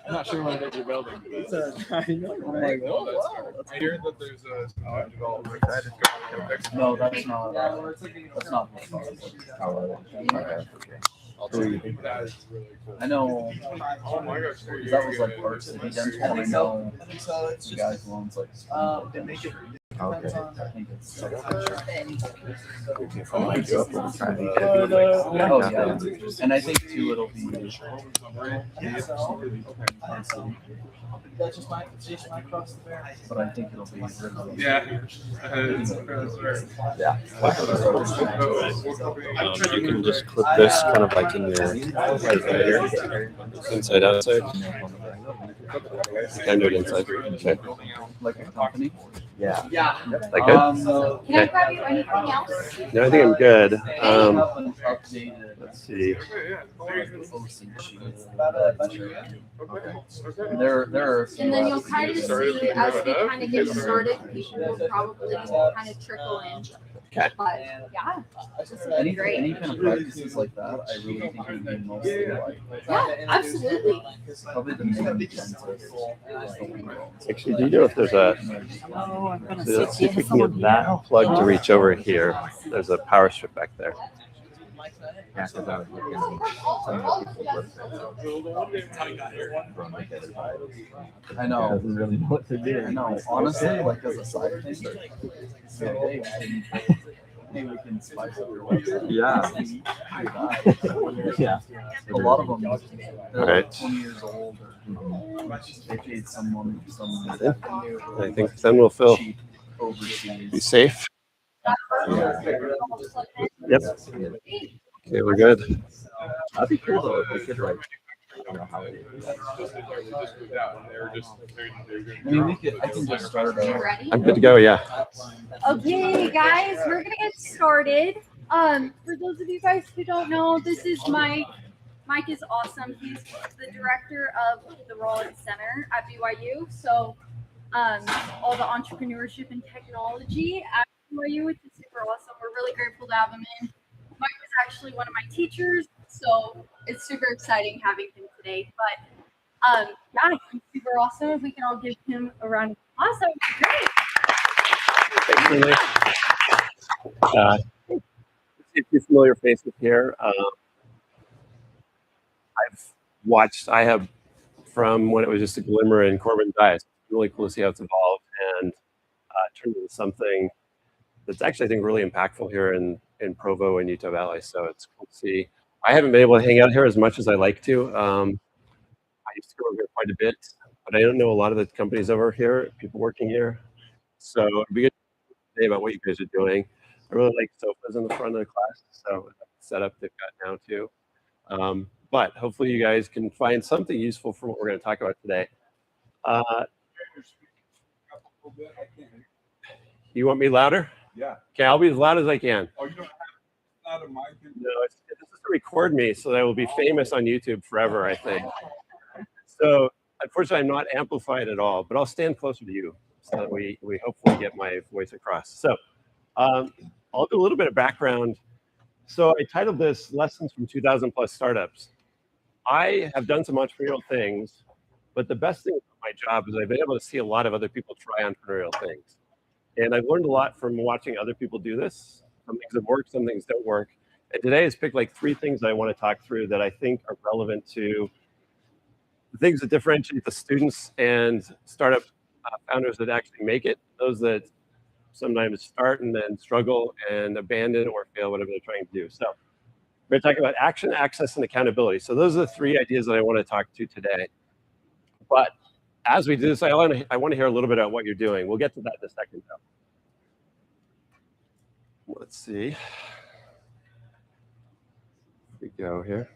I'm not sure what you're building. I hear that there's a developer. No, that's not. That's not. I know. That was like varsity dental. I know the guys who owns like. Okay. I think it's. Oh, yeah. And I think too it'll be. But I think it'll be. Yeah. Yeah. You can just clip this kind of like in your right here, inside outside. You can do it inside. Okay. Like a company. Yeah. Yeah. Like good. Can I grab you anything else? No, I think I'm good. Let's see. There are. And then you'll kind of see as we kind of get started, people will probably kind of trickle in. Okay. But yeah, this is Any great. kind of practices like that, I really think it would be mostly like. Yeah, absolutely. Probably the main dentist. Actually, do you know if there's a? Oh, I'm gonna So let's see if we can get that plug to reach over here. There's a power strip back there. I know. Doesn't really know what to do. I know. Honestly, like as a side thing, so, hey, we can spice up your website. Yeah. Yeah. A lot of them, they're Right. like 20 years old, or they paid someone some. I think then we'll fill. Cheap overseas. Be safe. Yep. Okay, we're good. That'd be cool though if we could like. I mean, we could. I can just start. You ready? I'm good to go. Yeah. Okay, guys, we're gonna get started. For those of you guys who don't know, this is Mike. Mike is awesome. He's the director of the Rollins Center at BYU. So, all the entrepreneurship and technology at BYU, which is super awesome. We're really grateful to have him in. Mike was actually one of my teachers, so it's super exciting having him today. But yeah, he's super awesome. If we can all give him a round of applause, that would be great. Thanks, Lily. If you're familiar face with here, I've watched iHub from when it was just a glimmer in Corbin's eyes. It's really cool to see how it's evolved and turned into something that's actually, I think, really impactful here in Provo and Utah Valley. So it's cool to see. I haven't been able to hang out here as much as I like to. I used to go over here quite a bit, but I don't know a lot of the companies over here, people working here. So it'd be good to say about what you guys are doing. I really like sofas in the front of the class, so setup they've got now too. But hopefully you guys can find something useful from what we're going to talk about today. You want me louder? Yeah. Okay, I'll be as loud as I can. Oh, you don't have a mic? No, this is to record me so that I will be famous on YouTube forever, I think. So unfortunately, I'm not amplified at all, but I'll stand closer to you so that we hopefully get my voice across. So I'll do a little bit of background. So I titled this Lessons from 2,000 Plus Startups. I have done some entrepreneurial things, but the best thing about my job is I've been able to see a lot of other people try entrepreneurial things. And I've learned a lot from watching other people do this. Some things have worked, some things don't work. And today is picked like 3 things I want to talk through that I think are relevant to the things that differentiate the students and startup founders that actually make it, those that sometimes start and then struggle and abandon or fail, whatever they're trying to do. So we're going to talk about action, access, and accountability. So those are the 3 ideas that I want to talk to today. But as we do this, I want to hear a little bit about what you're doing. We'll get to that in a second, though. Let's see. Here we go here.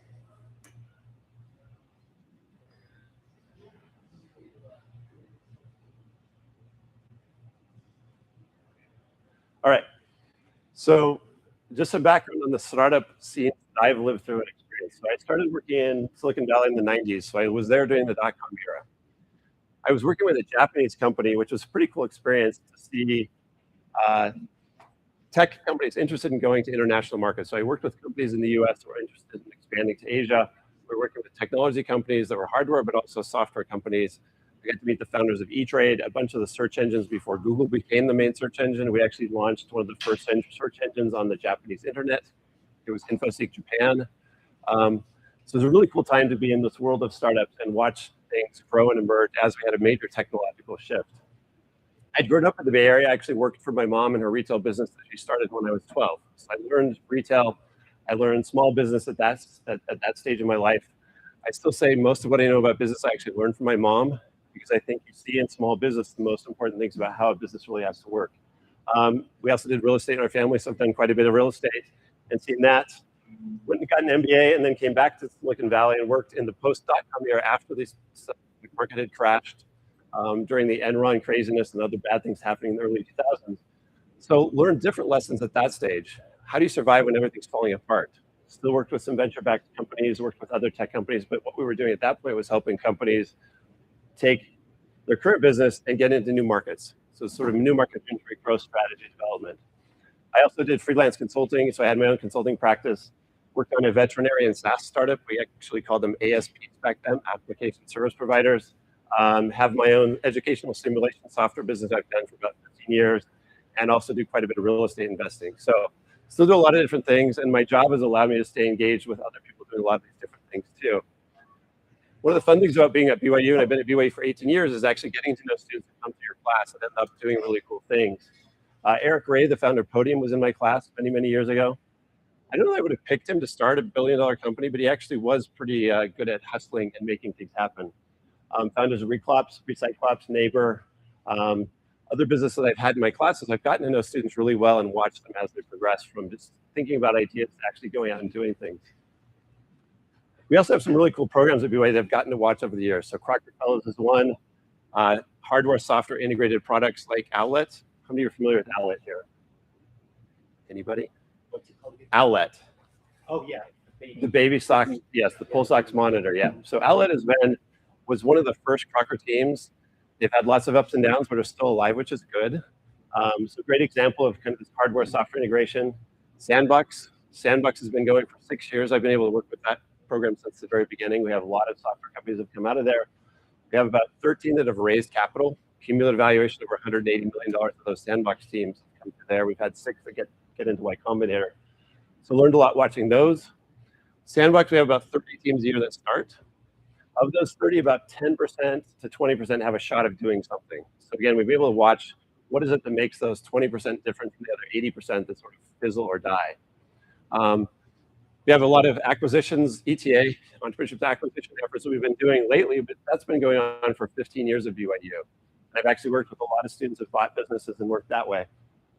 All right. So just some background on the startup scene that I've lived through and experienced. So I started working in Silicon Valley in the 90s. So I was there during the dot-com era. I was working with a Japanese company, which was a pretty cool experience to see tech companies interested in going to international markets. So I worked with companies in the US who were interested in expanding to Asia, We were working with technology companies that were hardware, but also software companies. I got to meet the founders of E-Trade, a bunch of the search engines before Google became the main search engine. We actually launched one of the first search engines on the Japanese internet. It was InfoSeek Japan. So it was a really cool time to be in this world of startups and watch things grow and emerge as we had a major technological shift. I'd grown up in the Bay Area. I actually worked for my mom in her retail business that she started when I was 12. So I learned retail. I learned small business at that stage in my life. I still say most of what I know about business I actually learned from my mom, because I think you see in small business the most important things about how a business really has to work. We also did real estate in our family, so I've done quite a bit of real estate and seen that. Went and got an MBA and then came back to Silicon Valley and worked in the post-dot-com era after the market had crashed during the Enron craziness and other bad things happening in the early 2000s. So learned different lessons at that stage. How do you survive when everything's falling apart? Still worked with some venture-backed companies, worked with other tech companies, but what we were doing at that point was helping companies take their current business and get into new markets. So sort of new market entry, growth strategy development. I also did freelance consulting, so I had my own consulting practice. Worked on a veterinary and SaaS startup. We actually called them ASPs back then, application service providers. Have my own educational simulation software business I've done for about 15 years, and also do quite a bit of real estate investing. So still do a lot of different things, and my job has allowed me to stay engaged with other people doing a lot of these different things too. One of the fun things about being at BYU, and I've been at BYU for 18 years, is actually getting to know students who come to your class and end up doing really cool things. Eric Ray, the founder of Podium, was in my class many, many years ago. I don't know if I would have picked him to start a billion-dollar company, but he actually was pretty good at hustling and making things happen. Founders of Recyclops, Neighbor, other businesses that I've had in my classes, I've gotten to know students really well and watch them as they progress from just thinking about ideas to actually going out and doing things. We also have some really cool programs at BYU that I've gotten to watch over the years. So Crocker Fellows is one. Hardware, software, integrated products like Owlet. How many are familiar with Owlet here? Anybody? What's it called again? Owlet. Oh, yeah. The baby sock, yes, the pulse ox monitor, yeah. So Owlet was one of the first Crocker teams. They've had lots of ups and downs, but are still alive, which is good. So great example of kind of this hardware software integration. Sandbox has been going for 6 years. I've been able to work with that program since the very beginning. We have a lot of software companies that have come out of there. We have about 13 that have raised capital, cumulative valuation of over $180 million of those Sandbox teams come to there. We've had 6 that get into Y Combinator. So learned a lot watching those. Sandbox, we have about 30 teams a year that start. Of those 30, about 10% to 20% have a shot of doing something. So again, we've been able to watch what is it that makes those 20% different from the other 80% that sort of fizzle or die. We have a lot of acquisitions, ETA, entrepreneurship acquisition efforts that we've been doing lately, but that's been going on for 15 years at BYU. I've actually worked with a lot of students that bought businesses and worked that way.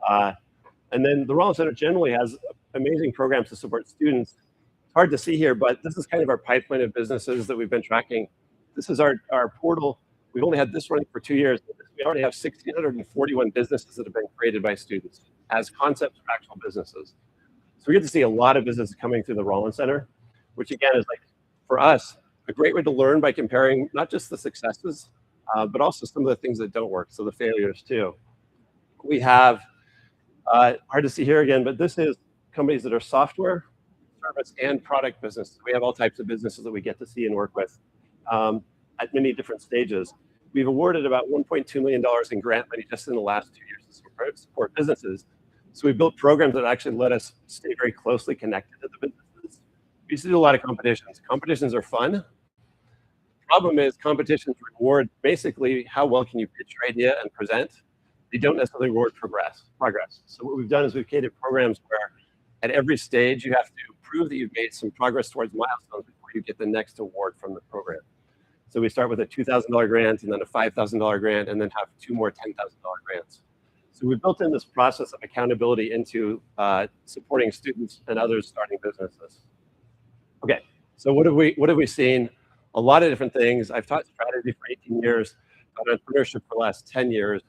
And then the Rollins Center generally has amazing programs to support students. It's hard to see here, but this is kind of our pipeline of businesses that we've been tracking. This is our portal. We've only had this running for 2 years. We already have 1,641 businesses that have been created by students as concepts for actual businesses. So we get to see a lot of businesses coming through the Rollins Center, which again is like, for us, a great way to learn by comparing not just the successes, but also some of the things that don't work, so the failures too. We have, hard to see here again, but this is companies that are software, service, and product businesses. We have all types of businesses that we get to see and work with at many different stages. We've awarded about $1.2 million in grant money just in the last 2 years to support businesses. So we built programs that actually let us stay very closely connected to the businesses. We used to do a lot of competitions. Competitions are fun. The problem is competitions reward basically how well can you pitch your idea and present. They don't necessarily reward progress. So what we've done is we've created programs where at every stage you have to prove that you've made some progress towards milestones before you get the next award from the program. So we start with a $2,000 grant and then a $5,000 grant and then have 2 more $10,000 grants. So we built in this process of accountability into supporting students and others starting businesses. Okay, so what have we seen? A lot of different things. I've taught strategy for 18 years, taught entrepreneurship for the last 10 years.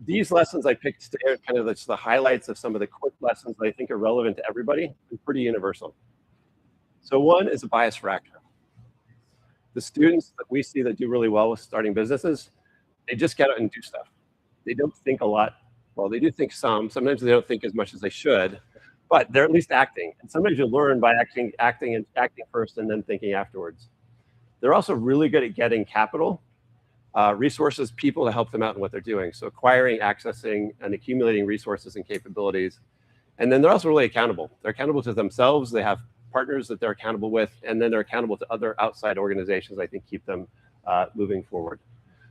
These lessons I picked today are kind of the highlights of some of the quick lessons that I think are relevant to everybody and pretty universal. So one is a bias for action. The students that we see that do really well with starting businesses, they just get out and do stuff. They don't think a lot. Well, they do think some. Sometimes they don't think as much as they should. but they're at least acting. And sometimes you learn by acting first and then thinking afterwards. They're also really good at getting capital, resources, people to help them out in what they're doing. So acquiring, accessing, and accumulating resources and capabilities. And then they're also really accountable. They're accountable to themselves. They have partners that they're accountable with, and then they're accountable to other outside organizations, I think, keep them moving forward.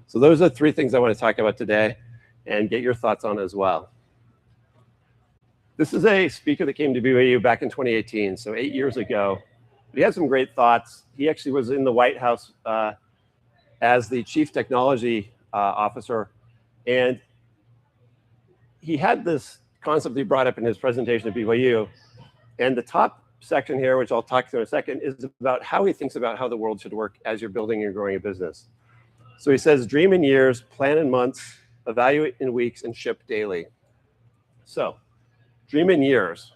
So those are 3 things I want to talk about today and get your thoughts on as well. This is a speaker that came to BYU back in 2018, so 8 years ago. He had some great thoughts. He actually was in the White House as the chief technology officer, and he had this concept he brought up in his presentation at BYU. And the top section here, which I'll talk to in a second, is about how he thinks about how the world should work as you're building and growing a business. So he says, dream in years, plan in months, evaluate in weeks, and ship daily. So dream in years.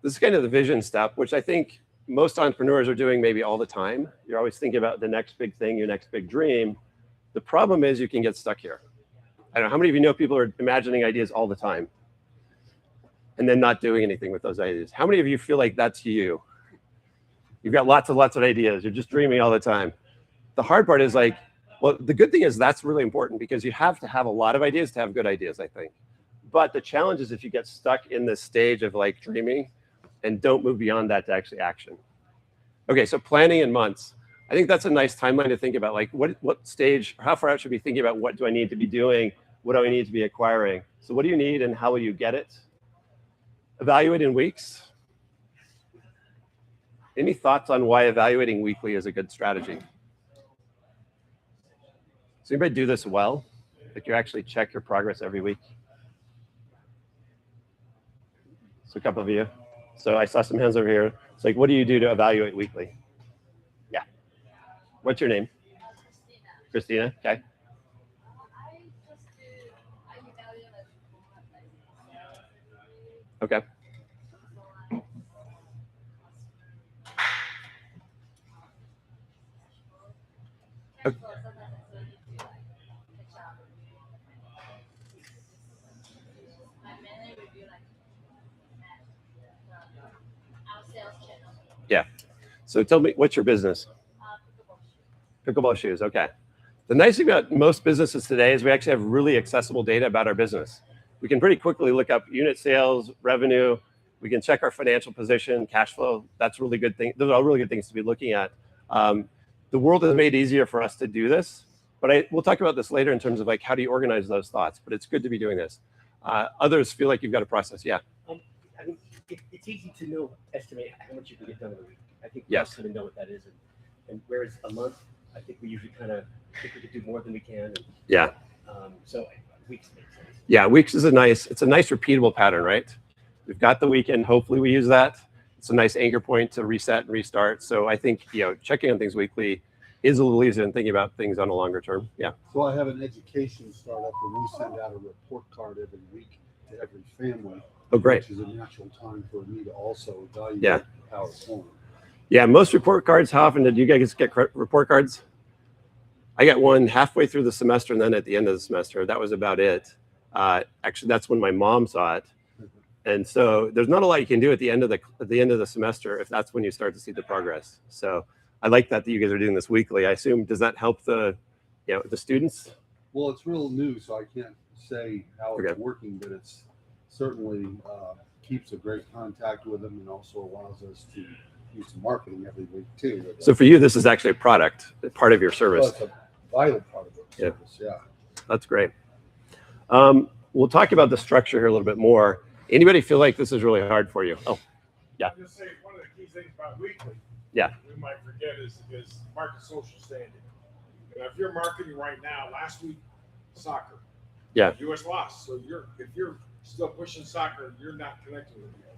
This is kind of the vision step, which I think most entrepreneurs are doing maybe all the time. You're always thinking about the next big thing, your next big dream. The problem is you can get stuck here. I don't know, how many of you know people are imagining ideas all the time and then not doing anything with those ideas? How many of you feel like that's you? You've got lots of ideas. You're just dreaming all the time. The hard part is like, well, the good thing is that's really important because you have to have a lot of ideas to have good ideas, I think. But the challenge is if you get stuck in this stage of like dreaming and don't move beyond that to actually action. Okay, so planning in months. I think that's a nice timeline to think about, like what stage, how far out should we be thinking about what do I need to be doing? What do I need to be acquiring? So what do you need and how will you get it? Evaluate in weeks. Any thoughts on why evaluating weekly is a good strategy? Does anybody do this well? Like you actually check your progress every week? So a couple of you. So I saw some hands over here. It's like, what do you do to evaluate weekly? Yeah. What's your name? Christina. Okay. Okay. Okay. Yeah. So tell me, what's your business? Pickleball shoes. Okay. The nice thing about most businesses today is we actually have really accessible data about our business. We can pretty quickly look up unit sales, revenue. We can check our financial position, cash flow. That's really good thing. Those are all really good things to be looking at. The world has made it easier for us to do this, but we'll talk about this later in terms of like how do you organize those thoughts. But it's good to be doing this. Others feel like you've got a process. Yeah. I mean, it's easy to estimate how much you can get done in a week. I think yes. We kind of know what that is, and whereas a month, I think we usually kind of think we could do more than we can. And, yeah. So weeks makes sense. Yeah, weeks is it's a nice repeatable pattern, right? We've got the weekend. Hopefully we use that. It's a nice anchor point to reset and restart. So I think, checking on things weekly is a little easier than thinking about things on a longer term. Yeah. So I have an education startup where we send out a report card every week to every family. Oh, great. Which is a natural time for me to also evaluate how it's going. Yeah, most report cards, how often did you guys get report cards? I got one halfway through the semester and then at the end of the semester. That was about it. Actually, that's when my mom saw it. And so there's not a lot you can do at the end of the semester if that's when you start to see the progress. So I like that you guys are doing this weekly. I assume, does that help the students? Well, it's real new, so I can't say how it's working, but it's certainly keeps a great contact with them and also allows us to do some marketing every week too. So for you, this is actually a product, part of your service. Well, it's a vital part of the service, yeah. That's great. We'll talk about the structure here a little bit more. Anybody feel like this is really hard for you? Oh, yeah. I'll just say one of the key things about weekly, yeah, we might forget is market social standing. And if you're marketing right now, last week soccer, yeah, U.S. lost. So if you're still pushing soccer, you're not connecting with it.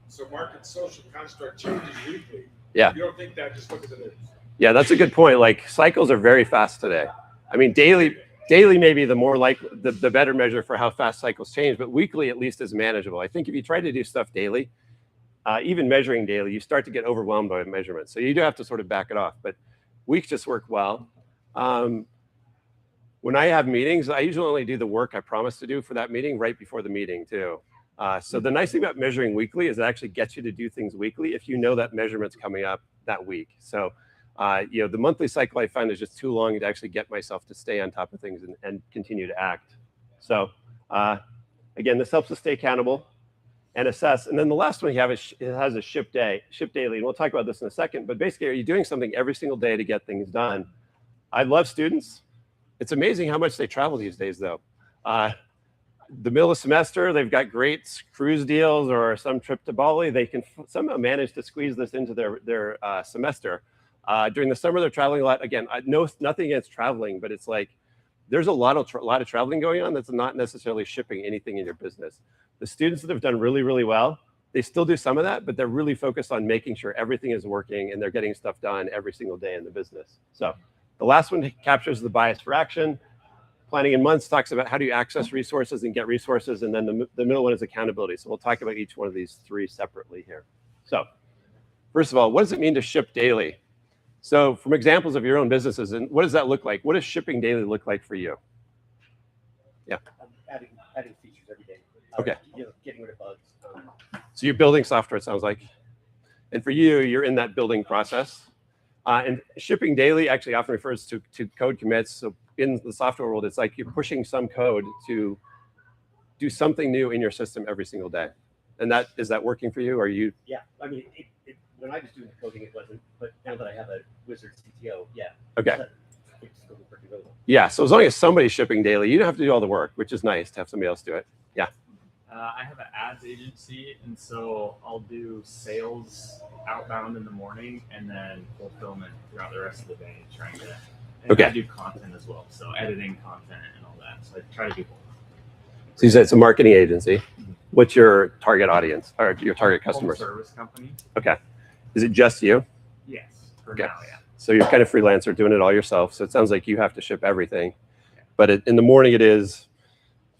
So market social construct changes weekly. Yeah. If you don't think that, just look at the news. Yeah, that's a good point. Like cycles are very fast today. I mean, daily may be the more the better measure for how fast cycles change, but weekly at least is manageable. I think if you try to do stuff daily, even measuring daily, you start to get overwhelmed by measurements. So you do have to sort of back it off, but weeks just work well. When I have meetings, I usually only do the work I promised to do for that meeting right before the meeting too. So the nice thing about measuring weekly is it actually gets you to do things weekly if you know that measurement's coming up that week. So, the monthly cycle I find is just too long to actually get myself to stay on top of things and continue to act. So, again, this helps us stay accountable and assess. And then the last one you have is it has a ship daily. And we'll talk about this in a second. But basically, are you doing something every single day to get things done? I love students. It's amazing how much they travel these days, though. The middle of semester, they've got great cruise deals or some trip to Bali. They can somehow manage to squeeze this into their semester. During the summer, they're traveling a lot. Again, I know nothing against traveling, but it's like there's a lot of traveling going on that's not necessarily shipping anything in your business. The students that have done really, really well, they still do some of that, but they're really focused on making sure everything is working and they're getting stuff done every single day in the business. So the last one captures the bias for action. Planning in months talks about how do you access resources and get resources. And then the middle one is accountability. So we'll talk about each one of these three separately here. So first of all, what does it mean to ship daily? So from examples of your own businesses, and what does that look like? What does shipping daily look like for you? Yeah. Adding features every day. Okay. Getting rid of bugs. So you're building software, it sounds like. And for you, you're in that building process. And shipping daily actually often refers to code commits. So in the software world, it's like you're pushing some code to do something new in your system every single day. And is that working for you? Are you? Yeah, I mean, when I was doing the coding, it wasn't. But now that I have a Wizard CTO, yeah. Okay. It's still pretty really well. Yeah. So as long as somebody's shipping daily, you don't have to do all the work, which is nice to have somebody else do it. Yeah. I have an ads agency, and so I'll do sales outbound in the morning and then fulfillment throughout the rest of the day, trying to. And Okay. I do content as well, so editing content and all that. So I try to do both. So you said it's a marketing agency. What's your target audience or your target Home customers? service company. Okay. Is it just you? Yes, for Okay. now, yeah. So you're kind of freelancer doing it all yourself. So it sounds like you have to ship everything. But in the morning, it is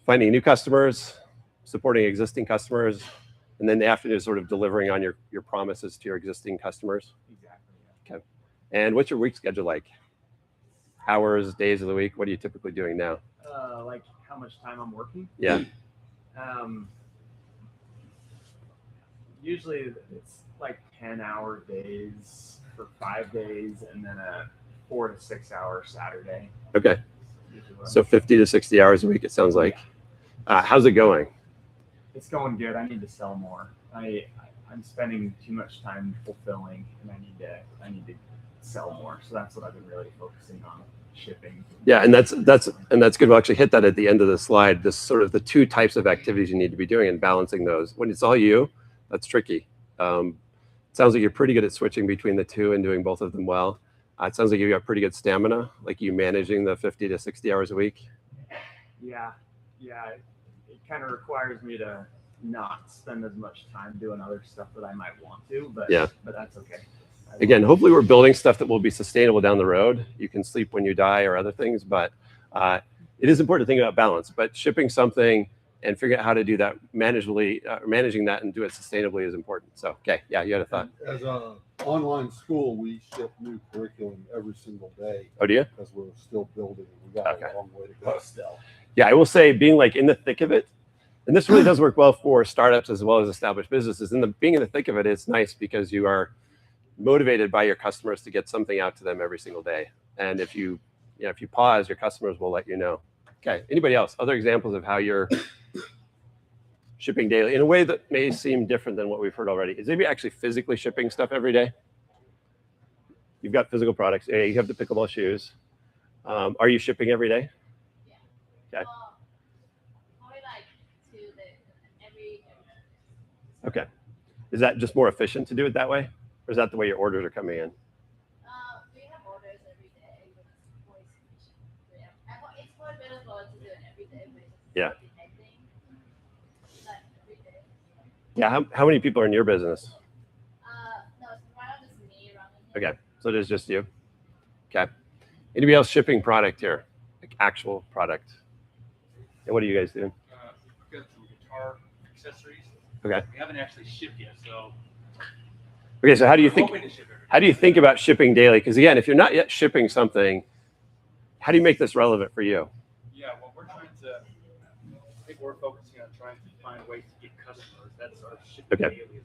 finding new customers, supporting existing customers, and then the afternoon is sort of delivering on your promises to your existing customers. Exactly. Okay. And what's your week schedule like? Hours, days of the week? What are you typically doing now? Like how much time I'm working? Yeah. Usually it's like 10-hour days for 5 days, and then a 4 to 6 hour Saturday. Okay. Usually what So 50 to 60 hours a week, it sounds like. How's it going? It's going good. I need to sell more. I'm spending too much time fulfilling, and I need to sell more. So that's what I've been really focusing on, shipping. Yeah, and that's good. We'll actually hit that at the end of the slide. This sort of the two types of activities you need to be doing and balancing those. When it's all you, that's tricky. It sounds like you're pretty good at switching between the two and doing both of them well. It sounds like you got pretty good stamina, like you managing the 50 to 60 hours a week. Yeah. It kind of requires me to not spend as much time doing other stuff that I might want to, but that's okay. Again, hopefully we're building stuff that will be sustainable down the road. You can sleep when you die or other things, but it is important to think about balance. But shipping something and figure out how to do that managing that and do it sustainably is important. So, okay, yeah, you had a thought. As an online school, we ship new curriculum every single day. Oh, do you? Because we're still building. We got Okay. a long way to go still. Yeah, I will say being like in the thick of it, and this really does work well for startups as well as established businesses. Being in the thick of it, it's nice because you are motivated by your customers to get something out to them every single day. And if you pause, your customers will let you know. Okay. Anybody else? Other examples of how you're shipping daily in a way that may seem different than what we've heard already? Is maybe actually physically shipping stuff every day? You've got physical products. Yeah, you have the pickleball shoes. Are you shipping every day? Okay. Okay. Is that just more efficient to do it that way? Or is that the way your orders are coming in? We have orders every day, but it's always efficient. It's more better for us to do it every day. Yeah. Like every day. Yeah. How many people are in your business? No, right now it's me running. Okay. So it is just you. Okay. Anybody else shipping product here? Like actual product? And what are you guys doing? We've got some guitar accessories. Okay. We haven't actually shipped yet, so. Okay. So how do you we're think? hoping to ship every day. How do you think about shipping daily? Because again, if you're not yet shipping something, how do you make this relevant for you? Yeah, well, I think we're focusing on trying to find ways to get customers. That's our ship Okay. daily.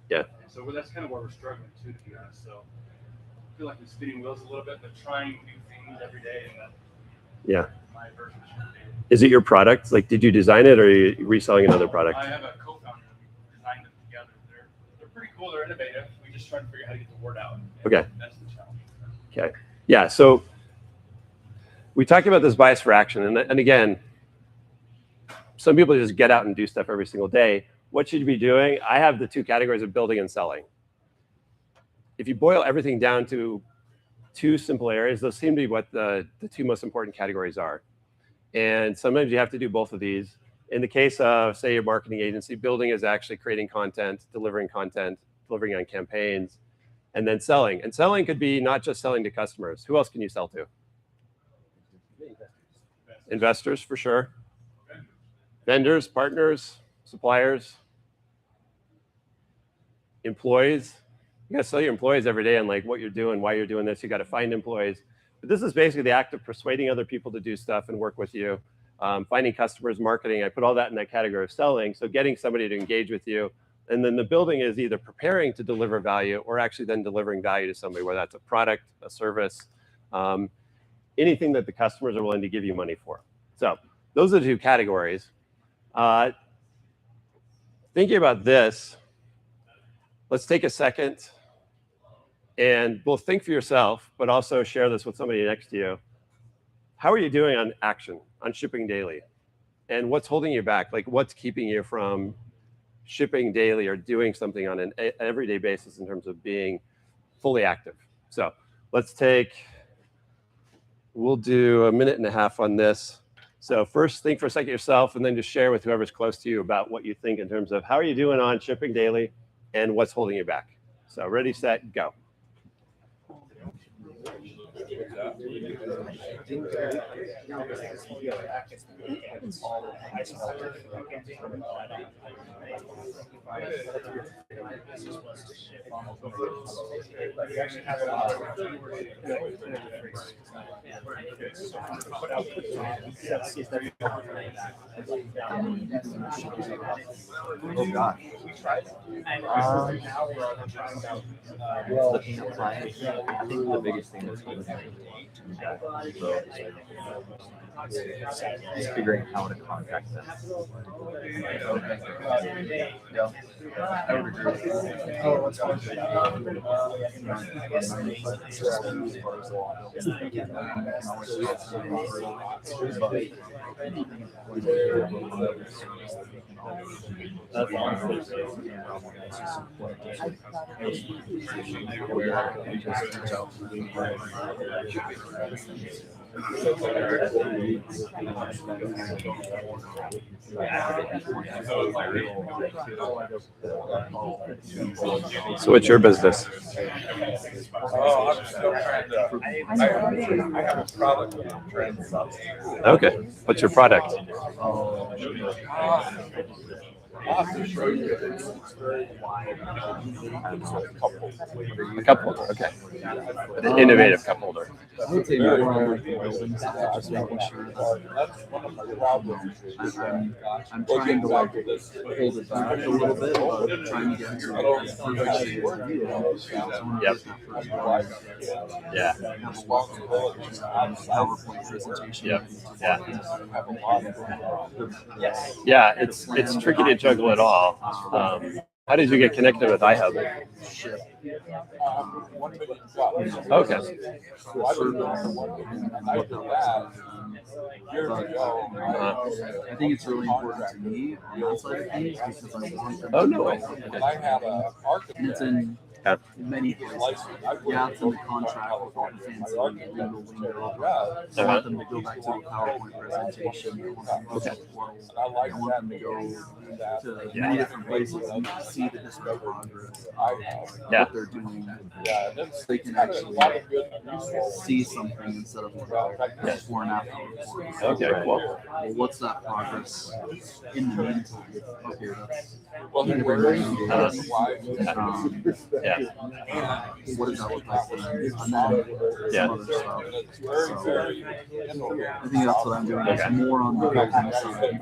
Yeah. So that's kind of where we're struggling too, to be honest. So I feel like we're spinning wheels a little bit, but trying new things every day. And that's Yeah. my version of ship daily. Is it your product? Like, did you design it, or are you reselling another product? I have a co-founder. We designed them together. They're pretty cool. They're innovative. We just try to figure out how to get the word out. And Okay. That's the challenge. Okay. Yeah. So we talked about this bias for action, and again, some people just get out and do stuff every single day. What should you be doing? I have the two categories of building and selling. If you boil everything down to two simple areas, those seem to be what the two most important categories are. And sometimes you have to do both of these. In the case of, say, your marketing agency, building is actually creating content, delivering on campaigns, and then selling. And selling could be not just selling to customers. Who else can you sell to? Investors, for sure. Vendors, partners, suppliers, employees. You got to sell your employees every day on like what you're doing, why you're doing this. You got to find employees. But this is basically the act of persuading other people to do stuff and work with you. Finding customers, marketing. I put all that in that category of selling. So getting somebody to engage with you. And then the building is either preparing to deliver value or actually then delivering value to somebody, whether that's a product, a service, anything that the customers are willing to give you money for. So those are the two categories. Thinking about this, let's take a second and both think for yourself, but also share this with somebody next to you. How are you doing on action, on shipping daily? And what's holding you back? Like, what's keeping you from shipping daily or doing something on an everyday basis in terms of being fully active? So we'll do a minute and a half on this. So first, think for a second yourself, and then just share with whoever's close to you about what you think in terms of how are you doing on shipping daily and what's holding you back. So ready, set, go. Oh God. Looking at clients, I think the biggest thing is figuring out how to contact them. Yeah, I would agree. So what's your business? I'm still trying to. I have a product I'm trying to sell. Okay. What's your product? I'll have to show you. It's very wide. A cup holder. Okay. An innovative cup holder. I would say more on like the building side, just making sure that That's one of my problems. I'm trying to like hold it back a little bit, but trying to get to Yep. Yeah. PowerPoint presentation. Yep. Yeah. Yeah. It's tricky to juggle it all. How did you get connected with iHub? Okay. I think it's really important to me on that side of things because I want them to. Oh, no way. And it's in many places. Yeah, it's in the contract with all the fancy legal lingo. I want them to go back to a PowerPoint presentation. I want them to go to portals. I want them to go to many different places and see the history of progress, what they're doing. They can actually see something instead of like before and after reports. Okay, cool. Well, what's that progress in the meantime? Okay, that's Well, then where is Yeah. Yeah. What does that look like? And then some other stuff. So I think that's what I'm doing. It's more on the building side.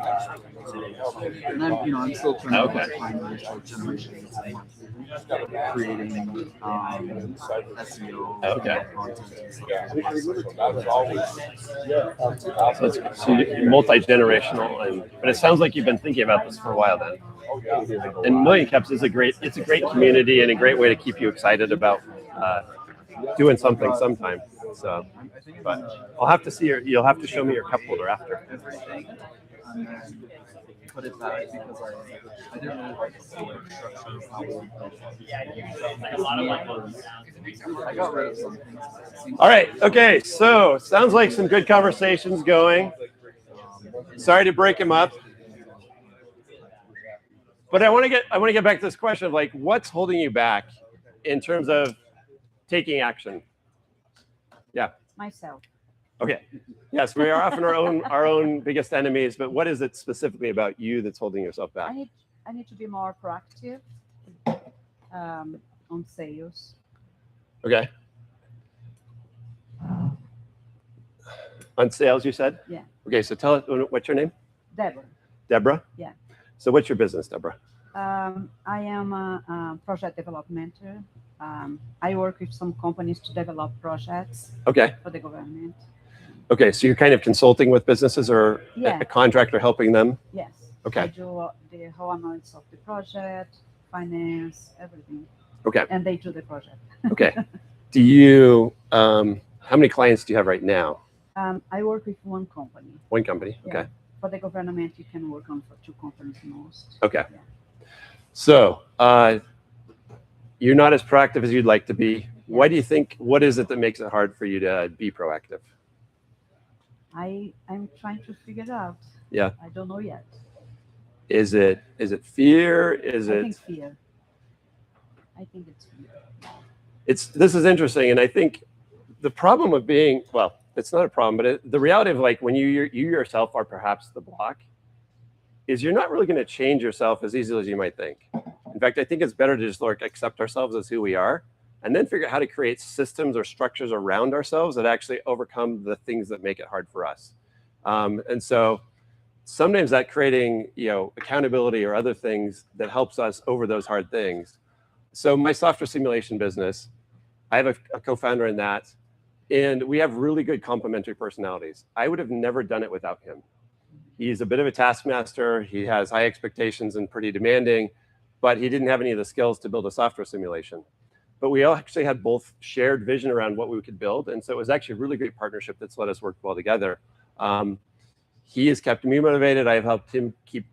And I'm still trying to find ways to generate things and creating SEO content and stuff. So you're multi-generational, but it sounds like you've been thinking about this for a while then. And Million Caps is a great community and a great way to keep you excited about doing something sometime. So, but I'll have to see you'll have to show me your cup holder after. Everything, and then put it back because I didn't really like the structure of how I got rid of some things. All right. Okay. So sounds like some good conversations going. Sorry to break him up. But I want to get back to this question of like, what's holding you back in terms of taking action? Yeah. Myself. Okay. Yes, we are often our own biggest enemies. But what is it specifically about you that's holding yourself back? I need to be more proactive on sales. Okay. On sales, you said? Yeah. Okay. So tell us, what's your name? Deborah. Deborah? Yeah. So what's your business, Deborah? I am a project developmentor. I work with some companies to develop projects for the government. Okay, so you're kind of consulting with businesses or a contractor helping them? Yes. Okay. I do the whole amounts of the project, finance, everything. Okay. And they do the project. Okay. Do you, how many clients do you have right now? I work with one company. One company, okay. Yeah. For the government, you can work on for 2 companies most. Okay. Yeah. So you're not as proactive as you'd like to be. Why do you think, what is it that makes it hard for you to be proactive? I'm trying to figure it out. Yeah. I don't know yet. Is it fear? I think fear. I think it's fear. This is interesting. And I think the problem of being, well, it's not a problem, but the reality of like when you yourself are perhaps the block is you're not really going to change yourself as easily as you might think. In fact, I think it's better to just like accept ourselves as who we are and then figure out how to create systems or structures around ourselves that actually overcome the things that make it hard for us. And so sometimes that creating, accountability or other things that helps us over those hard things. So my software simulation business, I have a co-founder in that. And we have really good complementary personalities. I would have never done it without him. He's a bit of a taskmaster. He has high expectations and pretty demanding, but he didn't have any of the skills to build a software simulation. But we all actually had both shared vision around what we could build. And so it was actually a really great partnership that's let us work well together. He has kept me motivated. I've helped him keep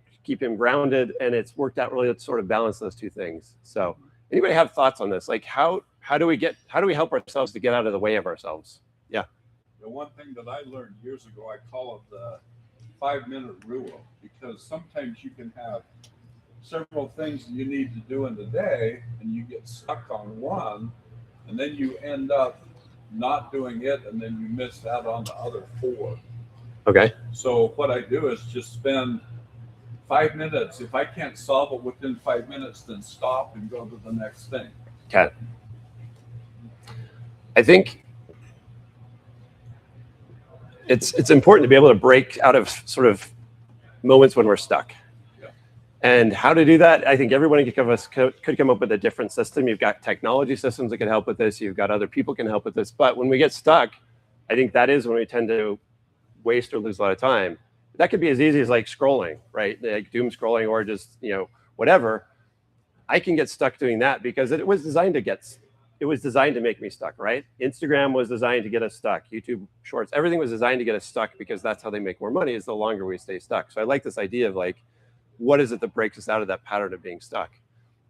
him grounded. And it's worked out really to sort of balance those two things. So anybody have thoughts on this? Like how do we help ourselves to get out of the way of ourselves? Yeah. The one thing that I learned years ago, I call it the 5-minute rule, because sometimes you can have several things you need to do in the day and you get stuck on one and then you end up not doing it and then you miss out on the other 4. Okay. So what I do is just spend 5 minutes. If I can't solve it within 5 minutes, then stop and go to the next thing. Okay. I think it's important to be able to break out of sort of moments when we're stuck. Yeah. And how to do that, I think everyone could come up with a different system. You've got technology systems that can help with this. You've got other people can help with this. But when we get stuck, I think that is when we tend to waste or lose a lot of time. That could be as easy as like scrolling, right? Like doom scrolling or just, whatever. I can get stuck doing that because it was designed to make me stuck, right? Instagram was designed to get us stuck. YouTube Shorts, everything was designed to get us stuck because that's how they make more money is the longer we stay stuck. So I like this idea of like, what is it that breaks us out of that pattern of being stuck?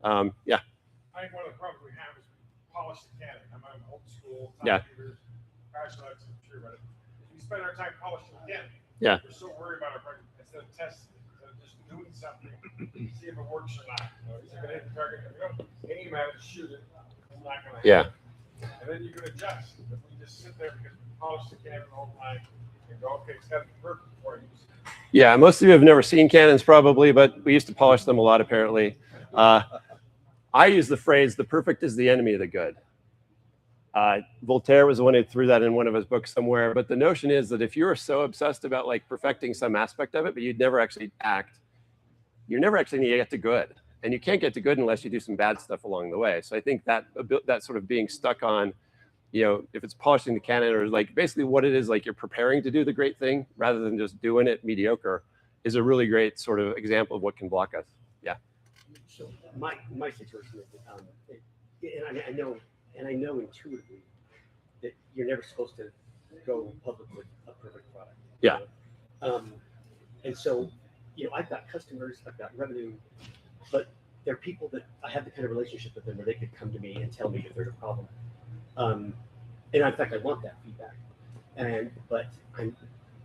Yeah. I think one of the problems we have is we polish the Canon. I'm an old school computers, crash lights, I'm sure about it. We spend our time polishing the Canon. Yeah. We're so worried about our project instead of testing, instead of just doing something, see if it works or not. Is it going to hit the target? If you don't aim at it, shoot it. Not gonna happen. And then you can adjust. If we just sit there because we polish the Canon all the time and go, okay, it's got to be perfect before I use it. Yeah, most of you have never seen Canons probably, but we used to polish them a lot apparently. I use the phrase, the perfect is the enemy of the good. Voltaire was the one who threw that in one of his books somewhere. But the notion is that if you're so obsessed about like perfecting some aspect of it, but you'd never actually act, you're never actually going to get to good. And you can't get to good unless you do some bad stuff along the way. So I think that sort of being stuck on, you know, if it's polishing the cannon or like basically what it is, like you're preparing to do the great thing rather than just doing it mediocre, is a really great sort of example of what can block us. Yeah. So my situation is, and I know intuitively that you're never supposed to go public with a perfect product. Yeah. And so, you know, I've got customers, I've got revenue, but there are people that I have the kind of relationship with them where they could come to me and tell me if there's a problem. And in fact, I want that feedback. But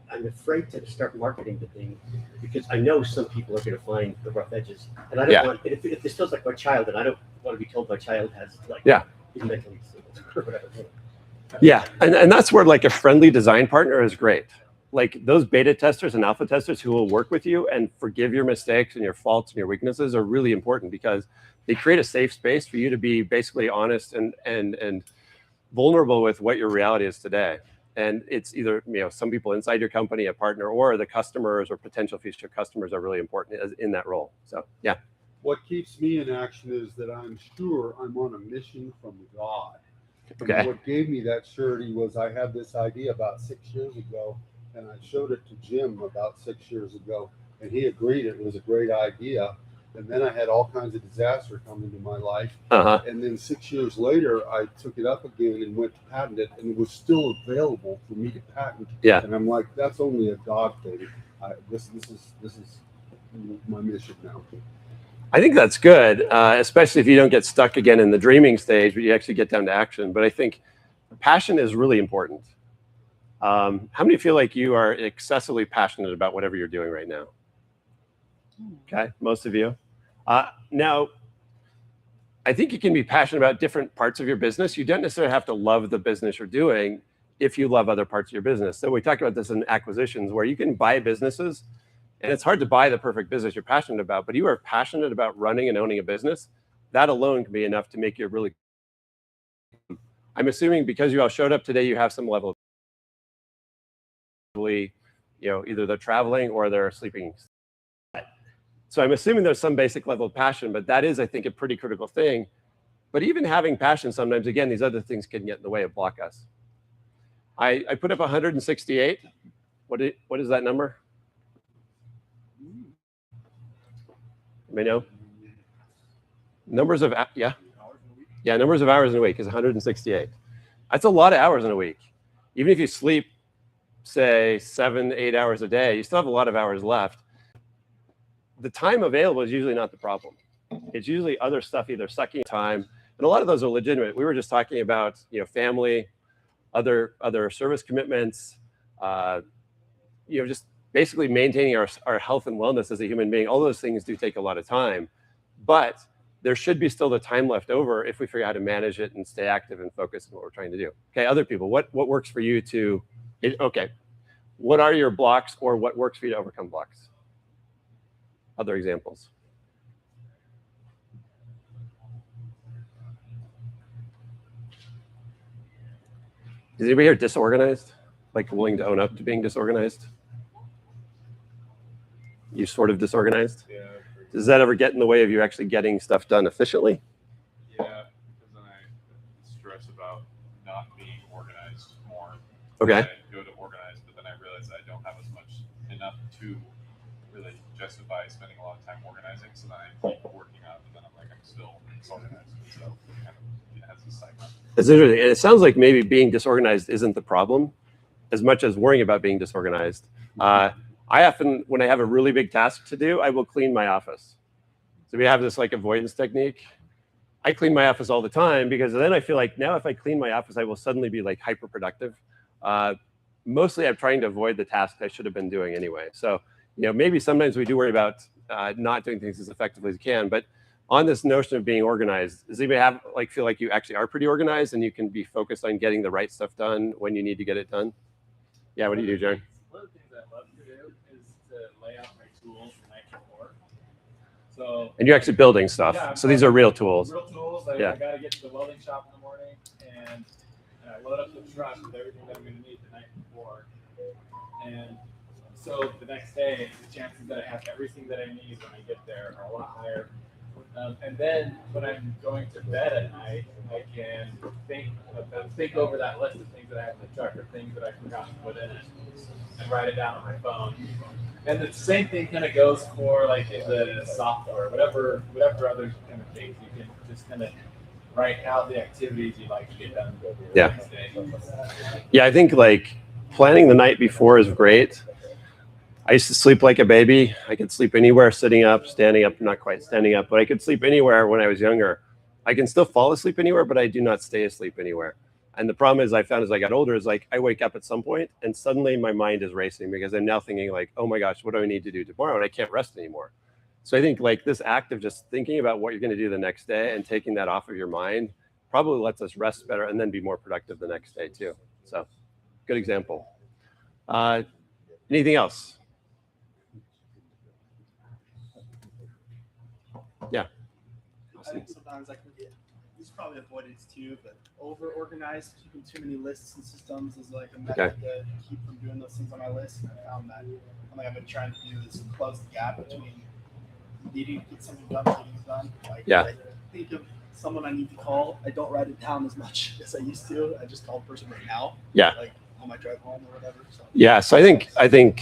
I'm afraid to start marketing the thing because I know some people are going to find the rough edges, and I don't want. If this feels like my child, and I don't want to be told my child has like is mentally disabled or whatever. Yeah, and that's where like a friendly design partner is great. Like those beta testers and alpha testers who will work with you and forgive your mistakes and your faults and your weaknesses are really important because they create a safe space for you to be basically honest and vulnerable with what your reality is today. And it's either, you know, some people inside your company, a partner, or the customers or potential future customers are really important in that role. So, yeah. What keeps me in action is that I'm sure I'm on a mission from God. Okay. And what gave me that surety was I had this idea about 6 years ago, and I showed it to Jim about 6 years ago, and he agreed it was a great idea. And then I had all kinds of disaster come into my life. And then 6 years later, I took it up again and went to patent it, and it was still available for me to patent. Yeah. And I'm like, that's only a God thing. This is my mission now. I think that's good, especially if you don't get stuck again in the dreaming stage, but you actually get down to action. But I think passion is really important. How many feel like you are excessively passionate about whatever you're doing right now? Okay, most of you. Now, I think you can be passionate about different parts of your business. You don't necessarily have to love the business you're doing if you love other parts of your business. So we talked about this in acquisitions where you can buy businesses, and it's hard to buy the perfect business you're passionate about, but you are passionate about running and owning a business. That alone can be enough to make you really. I'm assuming because you all showed up today, you have some level of, you know, either they're traveling or they're sleeping. So I'm assuming there's some basic level of passion, but that is, I think, a pretty critical thing. But even having passion, sometimes, again, these other things can get in the way of block us. I put up 168. What is that number? Anybody know? Numbers of numbers of hours in a week is 168. That's a lot of hours in a week. Even if you sleep, say 7-8 hours a day, you still have a lot of hours left. The time available is usually not the problem. It's usually other stuff either sucking time, and a lot of those are legitimate. We were just talking about, you know, family, other service commitments, you know, just basically maintaining our health and wellness as a human being. All those things do take a lot of time, but there should be still the time left over if we figure out how to manage it and stay active and focused on what we're trying to do. Okay, other people, what works for you to? Okay, what are your blocks, or what works for you to overcome blocks? Other examples. Is anybody here disorganized? Like willing to own up to being disorganized? You sort of disorganized? Yeah. Does that ever get in the way of you actually getting stuff done efficiently? Yeah, because then I stress about not being organized more. Okay. I go to organize, but then I realize I don't have enough to really justify spending a lot of time organizing. So then I keep working out, but then I'm like, I'm still disorganized. So it kind of has this cycle. It's interesting. And it sounds like maybe being disorganized isn't the problem as much as worrying about being disorganized. I often, when I have a really big task to do, I will clean my office. So we have this like avoidance technique. I clean my office all the time because then I feel like now if I clean my office, I will suddenly be like hyper productive. Mostly I'm trying to avoid the task I should have been doing anyway. So, you know, maybe sometimes we do worry about not doing things as effectively as we can, but on this notion of being organized, does anybody feel like you actually are pretty organized and you can be focused on getting the right stuff done when you need to get it done? Yeah, what do you do, Jared? One of the things I love to do is to lay out my tools the night before. So And you're actually building stuff. yeah, So these are real tools. Real tools. I got to get to the welding shop in the morning and I load up the truck with everything that I'm going to need the night before. And so the next day, the chances that I have everything that I need when I get there are a lot higher. And then when I'm going to bed at night, I can think over that list of things that I have in the truck or things that I forgot to put in it and write it down on my phone. And the same thing kind of goes for like in the software, whatever other kind of things you can just kind of write out the activities you'd like to get done. Yeah. Next day. Yeah, I think like planning the night before is great. I used to sleep like a baby. I could sleep anywhere, sitting up, standing up, not quite standing up, but I could sleep anywhere when I was younger. I can still fall asleep anywhere, but I do not stay asleep anywhere. And the problem is I found as I got older is like I wake up at some point and suddenly my mind is racing because I'm now thinking like, oh my gosh, what do I need to do tomorrow? And I can't rest anymore. So I think like this act of just thinking about what you're going to do the next day and taking that off of your mind probably lets us rest better and then be more productive the next day too. So good example. Anything else? Yeah. I think sometimes I can get, this is probably avoidance too, but over organized, keeping too many lists and systems is like a method to keep from doing those things on my list. And I found that something I've been trying to do is close the gap between needing to get something done, getting it done. Like, I think of someone I need to call. I don't write it down as much as I used to. I just call the person right now. Yeah. Like on my drive home or whatever. So. Yeah. So I think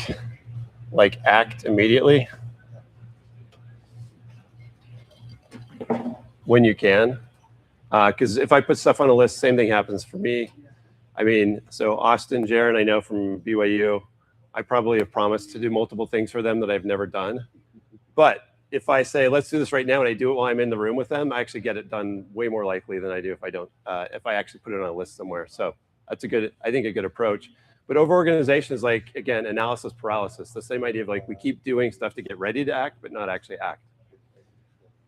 like act immediately when you can. Because if I put stuff on a list, same thing happens for me. I mean, so Austin, Jaron, I know from BYU, I probably have promised to do multiple things for them that I've never done. But if I say, let's do this right now, and I do it while I'm in the room with them, I actually get it done way more likely than I do if I don't, if I actually put it on a list somewhere. So that's I think a good approach. But over-organization is like, again, analysis paralysis. The same idea of like, we keep doing stuff to get ready to act, but not actually act.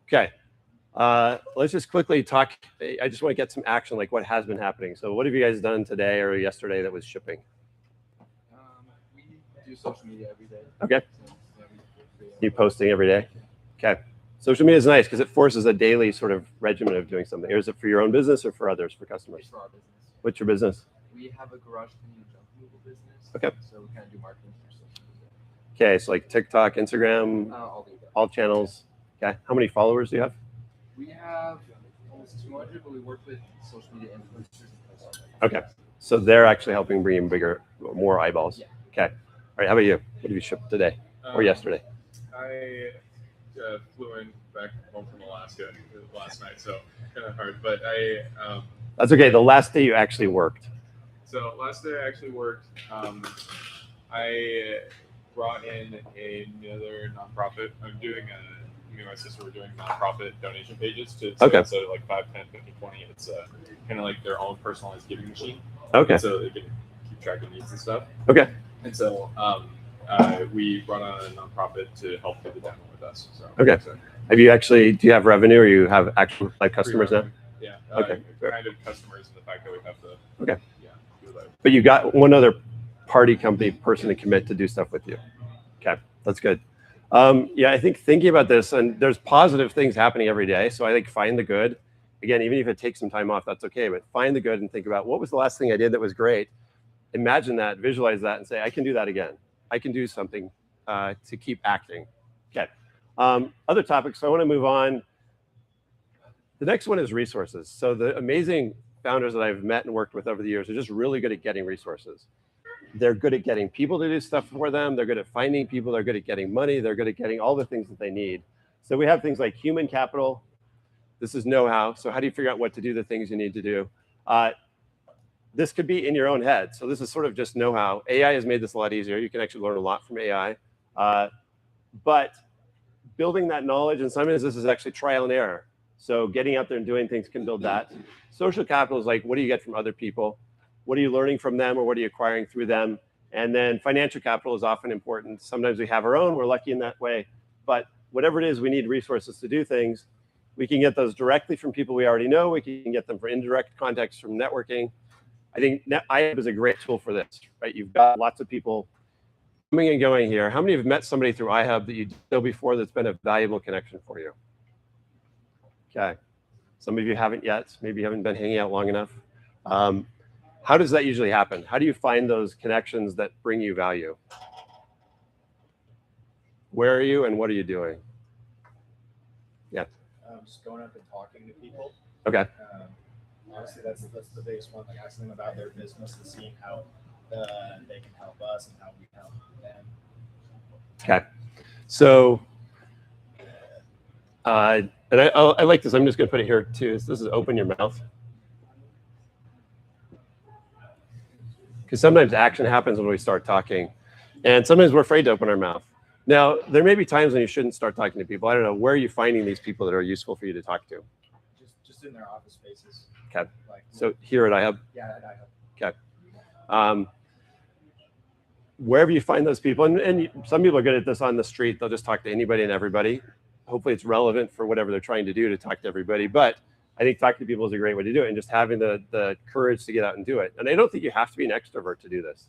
Okay. Let's just quickly talk. I just want to get some action, like what has been happening. So what have you guys done today or yesterday that was shipping? We do social media every day. Okay. You posting every day? Okay. Social media is nice because it forces a daily sort of regimen of doing something. Or is it for your own business or for others, for customers? It's for our business. What's your business? We have a garage cleaning and junk removal business. Okay. So we kind of do marketing for social media. Okay. So like TikTok, Instagram, all channels. Okay. How many followers do you have? We have almost 200, but we work with social media influencers. Okay. So they're actually helping bring in more eyeballs. Yeah. Okay. All right. How about you? What have you shipped today or yesterday? I flew in back home from Alaska last night, so kind of hard. But That's okay. The last day you actually worked. So last day I actually worked. I brought in another nonprofit. I'm doing me and my sister were doing nonprofit donation pages to instead of like 5, 10, 15, 20, it's kind of like their own personalized giving machine. Okay. So they can keep track of needs and stuff. Okay. And so we brought on a nonprofit to help do the demo with us. So, okay. So, have you actually, do you have revenue or you have actual like customers now? Yeah. Okay. Kind of customers and the fact that we have to. Okay. Yeah. Do that. But you got one other party company person to commit to do stuff with you. Okay. That's good. Yeah, I think thinking about this, and there's positive things happening every day. So I think find the good. Again, even if it takes some time off, that's okay. But find the good and think about what was the last thing I did that was great. Imagine that, visualize that, and say, I can do that again. I can do something to keep acting. Okay. Other topics. So I want to move on. The next one is resources. So the amazing founders that I've met and worked with over the years are just really good at getting resources. They're good at getting people to do stuff for them. They're good at finding people. They're good at getting money. They're good at getting all the things that they need. So we have things like human capital. This is know-how. So how do you figure out what to do, the things you need to do? This could be in your own head. So this is sort of just know-how. AI has made this a lot easier. You can actually learn a lot from AI. But building that knowledge, and sometimes this is actually trial and error. So getting out there and doing things can build that. Social capital is like, what do you get from other people? What are you learning from them or what are you acquiring through them? And then financial capital is often important. Sometimes we have our own, we're lucky in that way. But whatever it is, we need resources to do things. We can get those directly from people we already know. We can get them for indirect contacts from networking. I think iHub is a great tool for this, right? You've got lots of people coming and going here. How many have met somebody through iHub that you didn't know before that's been a valuable connection for you? Okay. Some of you haven't yet. Maybe you haven't been hanging out long enough. How does that usually happen? How do you find those connections that bring you value? Where are you and what are you doing? Yeah. Just going up and talking to people. Okay. Honestly, that's the biggest one. Like asking them about their business and seeing how they can help us and how we help them. Okay. So, and I like this. I'm just going to put it here too. So this is open your mouth. Because sometimes action happens when we start talking. And sometimes we're afraid to open our mouth. Now, there may be times when you shouldn't start talking to people. I don't know. Where are you finding these people that are useful for you to talk to? Just in their office spaces. Okay. Like, So here at iHub? Yeah, at iHub. Okay. Wherever you find those people, and some people are good at this on the street. They'll just talk to anybody and everybody. Hopefully it's relevant for whatever they're trying to do to talk to everybody. But I think talking to people is a great way to do it, and just having the courage to get out and do it. And I don't think you have to be an extrovert to do this.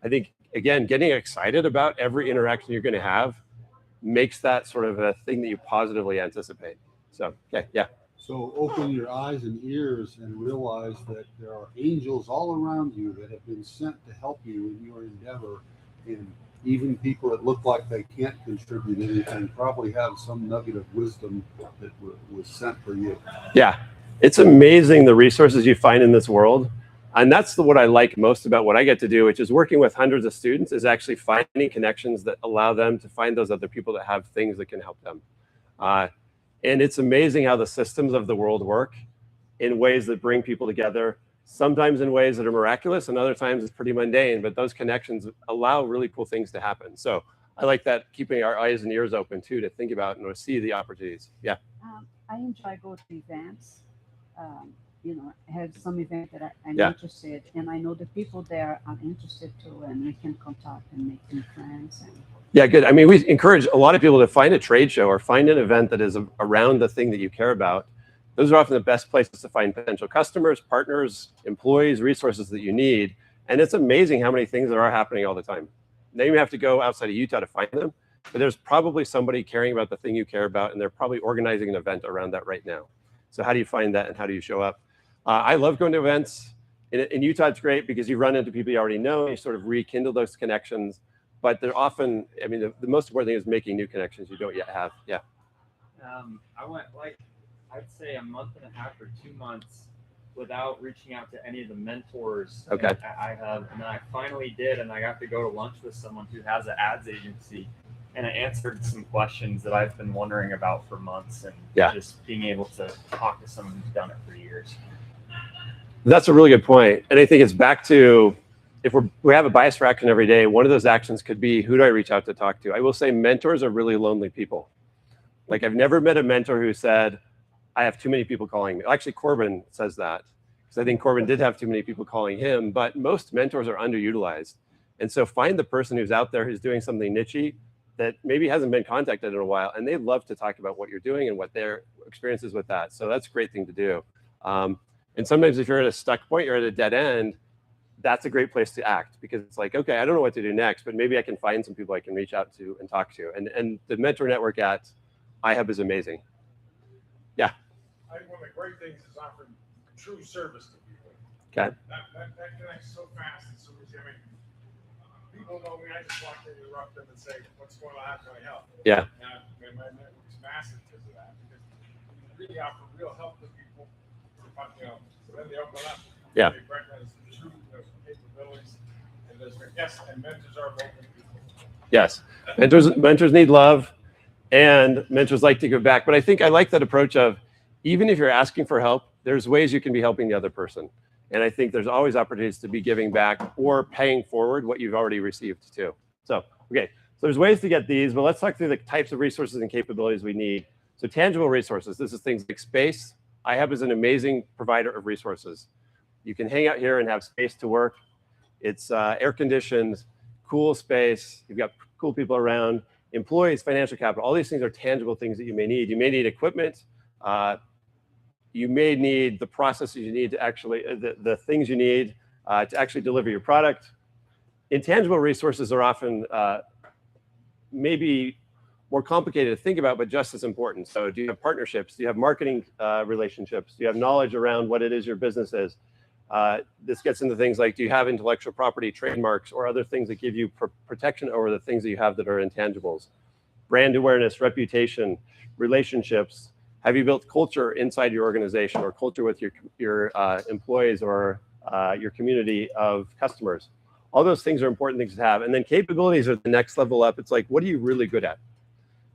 I think, again, getting excited about every interaction you're going to have makes that sort of a thing that you positively anticipate. So, okay, yeah. So open your eyes and ears and realize that there are angels all around you that have been sent to help you in your endeavor. And even people that look like they can't contribute anything probably have some nugget of wisdom that was sent for you. Yeah, it's amazing the resources you find in this world. And that's what I like most about what I get to do, which is working with hundreds of students, is actually finding connections that allow them to find those other people that have things that can help them. And it's amazing how the systems of the world work in ways that bring people together, sometimes in ways that are miraculous, and other times it's pretty mundane, but those connections allow really cool things to happen. So I like that, keeping our eyes and ears open too, to think about and to see the opportunities. Yeah. I enjoy going to events. You know, have some event that I'm Yeah. interested, and I know the people there are interested too, and we can contact and make new friends. And Yeah, good. I mean, we encourage a lot of people to find a trade show or find an event that is around the thing that you care about. Those are often the best places to find potential customers, partners, employees, resources that you need. And it's amazing how many things there are happening all the time. Now you have to go outside of Utah to find them, but there's probably somebody caring about the thing you care about, and they're probably organizing an event around that right now. So how do you find that, and how do you show up? I love going to events. In Utah, it's great because you run into people you already know, and you sort of rekindle those connections. But they're often, I mean, the most important thing is making new connections you don't yet have. Yeah. I went I'd say a month and a half or 2 months without reaching out to any of the mentors at iHub. And then I finally did, and I got to go to lunch with someone who has an ads agency. And I answered some questions that I've been wondering about for months, and just being able to talk to someone who's done it for years. That's a really good point. And I think it's back to, if we have a bias for action every day, one of those actions could be, who do I reach out to talk to? I will say mentors are really lonely people. Like, I've never met a mentor who said, I have too many people calling me. Actually, Corbin says that, because I think Corbin did have too many people calling him, but most mentors are underutilized. And so find the person who's out there who's doing something niche that maybe hasn't been contacted in a while, and they'd love to talk about what you're doing and what their experience is with that. So that's a great thing to do. And sometimes if you're at a stuck point, you're at a dead end, that's a great place to act, because it's like, okay, I don't know what to do next, but maybe I can find some people I can reach out to and talk to. And the mentor network at iHub is amazing. Yeah. I think one of the great things is offering true service to people. Okay. That connects so fast and so easy. I mean, people know me. I just walk in, interrupt them, and say, "What's going on? How can I help?" Yeah. And my network's massive because of that. Because you really offer real help to people. You know, so then they open up. Yeah. They recognize the true capabilities, and mentors are local people. Yes. Mentors need love, and mentors like to give back. But I think I like that approach of, even if you're asking for help, there's ways you can be helping the other person. And I think there's always opportunities to be giving back or paying forward what you've already received too. So, okay, so there's ways to get these, but let's talk through the types of resources and capabilities we need. So tangible resources, this is things like space. iHub is an amazing provider of resources. You can hang out here and have space to work. It's air conditioned, cool space. You've got cool people around, employees, financial capital. All these things are tangible things that you may need. You may need equipment. You may need the processes you need to actually, the things you need to actually deliver your product. intangible resources are often maybe more complicated to think about, but just as important. So do you have partnerships? Do you have marketing relationships? Do you have knowledge around what it is your business is? This gets into things like, do you have intellectual property, trademarks, or other things that give you protection over the things that you have that are intangibles? Brand awareness, reputation, relationships. Have you built culture inside your organization, or culture with your employees, or your community of customers? All those things are important things to have. And then capabilities are the next level up. It's like, what are you really good at?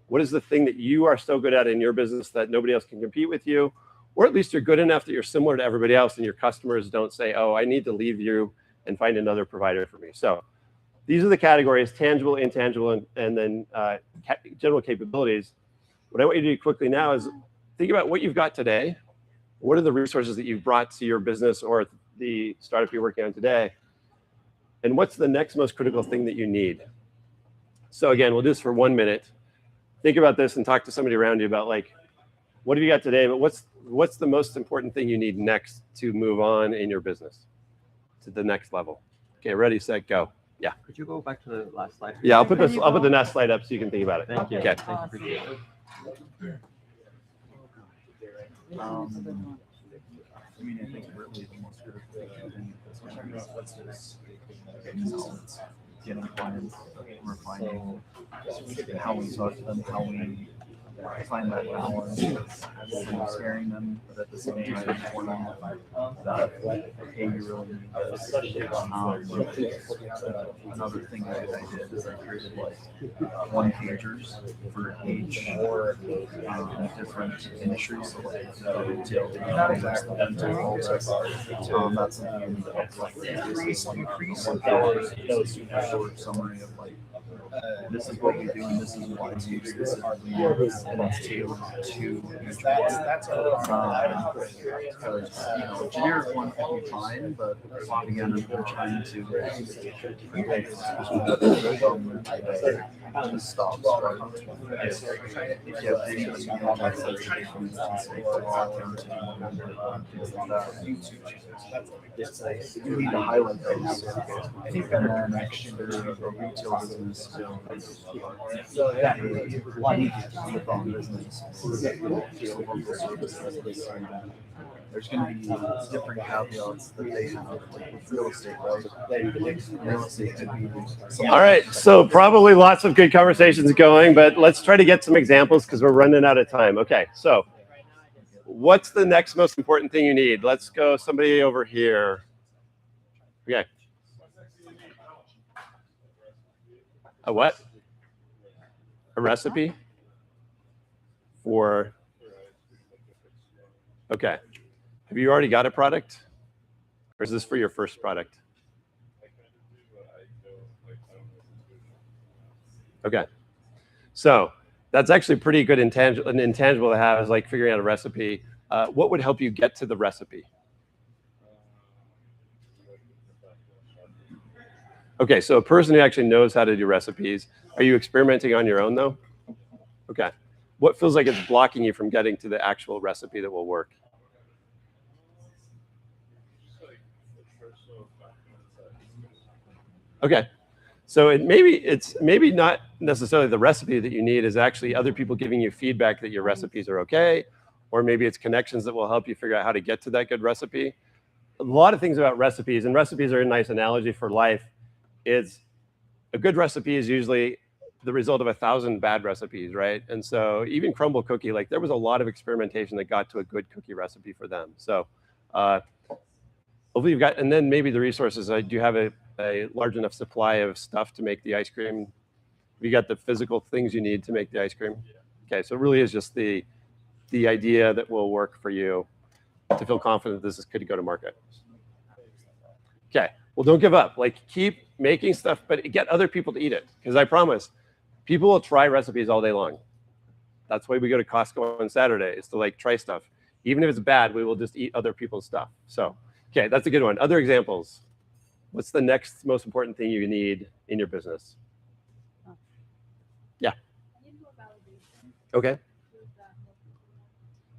What is the thing that you are so good at in your business that nobody else can compete with you? Or at least you're good enough that you're similar to everybody else, and your customers don't say, oh, I need to leave you and find another provider for me. So these are the categories: tangible, intangible, and then general capabilities. What I want you to do quickly now is think about what you've got today. What are the resources that you've brought to your business or the startup you're working on today? And what's the next most critical thing that you need? So again, we'll do this for 1 minute. Think about this and talk to somebody around you about, like, what have you got today, but what's the most important thing you need next to move on in your business to the next level? Okay, ready, set, go. Yeah. Could you go back to the last slide? Yeah, I'll put the next slide up so you can think about it. Thank you. Okay. Thank you. I mean, I think really the most critical thing, especially what's this, getting clients, refining how we talk to them, how we find that balance, sparing them, but at the same time, informing them that, hey, you really need this. Another thing that I did is I created like one-pagers for each different industries, so like retail, that's something that those short summary of like, this is what we do and this is why we do this, and it's tailored to each one. Because, you know, generic one can be fine, but again, I'm trying to stops, right? If you have things that you don't like, things you need to highlight those. I think that our next retail business, there's going to be different caveats that they have, like with real estate, right? Real estate could be. All right, so probably lots of good conversations going, but let's try to get some examples because we're running out of time. Okay, so what's the next most important thing you need? Let's go somebody over here. Okay. A what? A recipe for, okay. Have you already got a product? Or is this for your first product? Okay. So that's actually pretty good intangible to have, is like figuring out a recipe. What would help you get to the recipe? Okay, so a person who actually knows how to do recipes. Are you experimenting on your own though? Okay. What feels like it's blocking you from getting to the actual recipe that will work? Okay. So it's maybe not necessarily the recipe that you need, is actually other people giving you feedback that your recipes are okay, or maybe it's connections that will help you figure out how to get to that good recipe. A lot of things about recipes, and recipes are a nice analogy for life, is a good recipe is usually the result of 1,000 bad recipes, right? And so even crumble cookie, like there was a lot of experimentation that got to a good cookie recipe for them. So hopefully you've got, and then maybe the resources. Do you have a large enough supply of stuff to make the ice cream? Have you got the physical things you need to make the ice cream? Okay, so it really is just the idea that will work for you to feel confident this could go to market. Okay, well, don't give up. Like, keep making stuff, but get other people to eat it. Because I promise, people will try recipes all day long. That's why we go to Costco on Saturday, is to like try stuff. Even if it's bad, we will just eat other people's stuff. So, okay, that's a good one. Other examples. What's the next most important thing you need in your business? Yeah. Okay.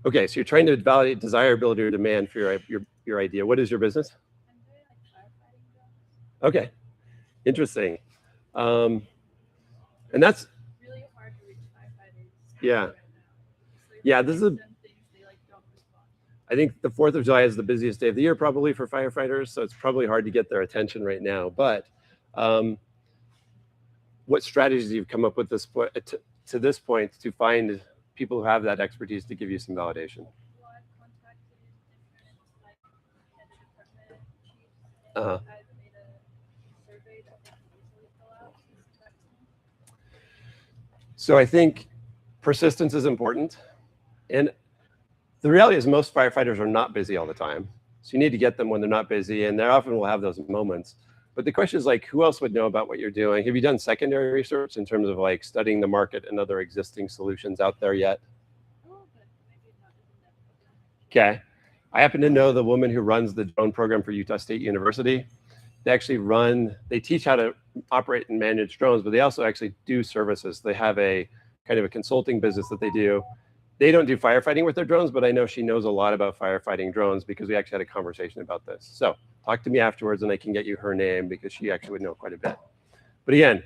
Okay, so you're trying to validate desirability or demand for your idea. What is your business? Okay. Interesting. And that's Really hard to reach firefighters. yeah. Yeah, this is I think the 4th of July is the busiest day of the year probably for firefighters, so it's probably hard to get their attention right now. But what strategies you've come up with this to this point to find people who have that expertise to give you some validation? Well, I've contacted different like head of department chiefs, and Uh-huh. I've made a survey that they can easily fill out. So I think persistence is important. And the reality is most firefighters are not busy all the time. So you need to get them when they're not busy, and they often will have those moments. But the question is like, who else would know about what you're doing? Have you done secondary research in terms of like studying the market and other existing solutions out there yet? Okay. I happen to know the woman who runs the drone program for Utah State University. They teach how to operate and manage drones, but they also actually do services. They have a kind of a consulting business that they do. They don't do firefighting with their drones, but I know she knows a lot about firefighting drones because we actually had a conversation about this. So talk to me afterwards and I can get you her name because she actually would know quite a bit. But again,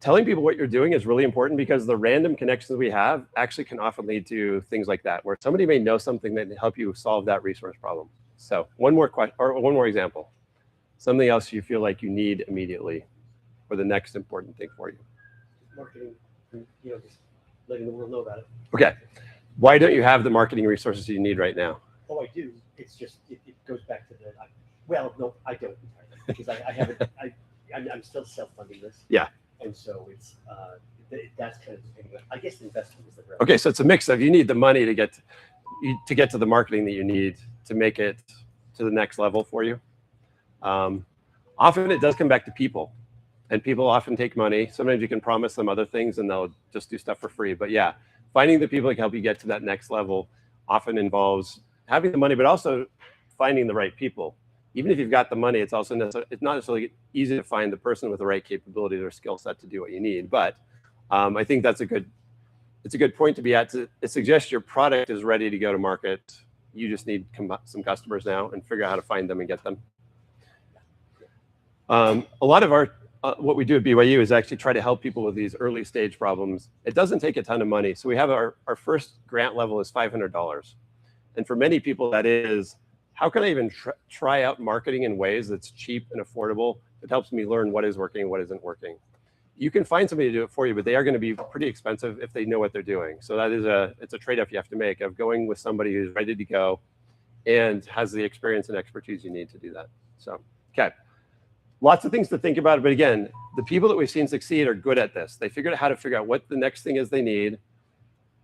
telling people what you're doing is really important because the random connections we have actually can often lead to things like that, where somebody may know something that can help you solve that resource problem. So one more question, or one more example. Something else you feel like you need immediately or the next important thing for you. Marketing, just letting the world know about it. Okay. Why don't you have the marketing resources you need right now? Oh, I do. It's just, it goes back to well, no, I don't entirely because I haven't, I'm still self-funding this. Yeah. And so it's, that's kind of the thing. I guess the investment is the revenue. Okay, so it's a mix of you need the money to get to the marketing that you need to make it to the next level for you. Often it does come back to people, and people often take money. Sometimes you can promise them other things and they'll just do stuff for free. But yeah, finding the people that can help you get to that next level often involves having the money, but also finding the right people. Even if you've got the money, it's not necessarily easy to find the person with the right capabilities or skill set to do what you need. But I think it's a good point to be at. It suggests your product is ready to go to market. You just need some customers now and figure out how to find them and get them. A lot of our what we do at BYU is actually try to help people with these early stage problems. It doesn't take a ton of money. So we have our first grant level is $500. And for many people, that is, how can I even try out marketing in ways that's cheap and affordable that helps me learn what is working and what isn't working? You can find somebody to do it for you, but they are going to be pretty expensive if they know what they're doing. So that is it's a trade-off you have to make of going with somebody who's ready to go and has the experience and expertise you need to do that. So, okay. Lots of things to think about, but again, the people that we've seen succeed are good at this. They figured out how to figure out what the next thing is they need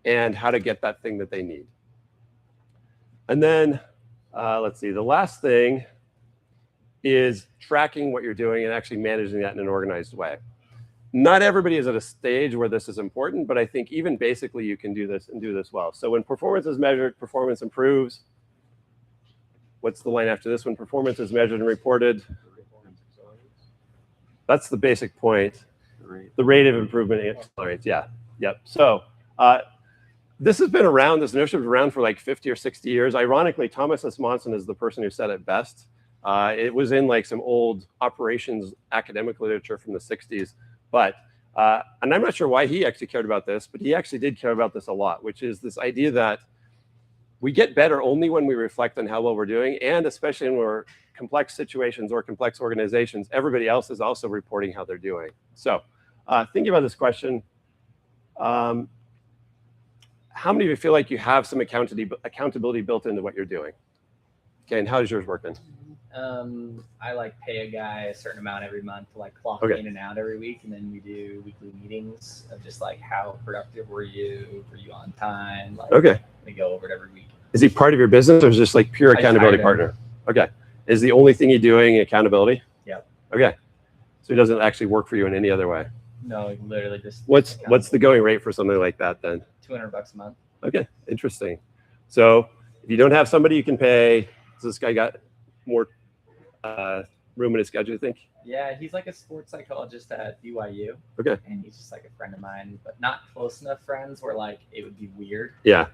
and how to get that thing that they need. And then, let's see, the last thing is tracking what you're doing and actually managing that in an organized way. Not everybody is at a stage where this is important, but I think even basically you can do this and do this well. So when performance is measured, performance improves. What's the line after this? When performance is measured and reported, that's the basic point. The rate of improvement accelerates. Yeah. Yep. So this has been around. This notion has been around for like 50 or 60 years. Ironically, Thomas S. Monson is the person who said it best. It was in like some old operations academic literature from the 60s. But, and I'm not sure why he actually cared about this, but he actually did care about this a lot, which is this idea that we get better only when we reflect on how well we're doing, and especially when we're complex situations or complex organizations, everybody else is also reporting how they're doing. So thinking about this question, how many of you feel like you have some accountability built into what you're doing? Okay, and how's yours working? I like pay a guy a certain amount every month to like clock in and out every week, and then we do weekly meetings of just like how productive were you on time? Like, okay. We go over it every week. Is he part of your business or is just like pure accountability partner? Okay. Is the only thing you're doing accountability? Yeah. Okay. So he doesn't actually work for you in any other way? No, literally just. What's the going rate for something like that then? $200 a month. Okay, interesting. So if you don't have somebody you can pay, so this guy got more room in his schedule, you think? Yeah, he's like a sports psychologist at BYU. Okay. And he's just like a friend of mine, but not close enough friends where like it would be weird. Yeah.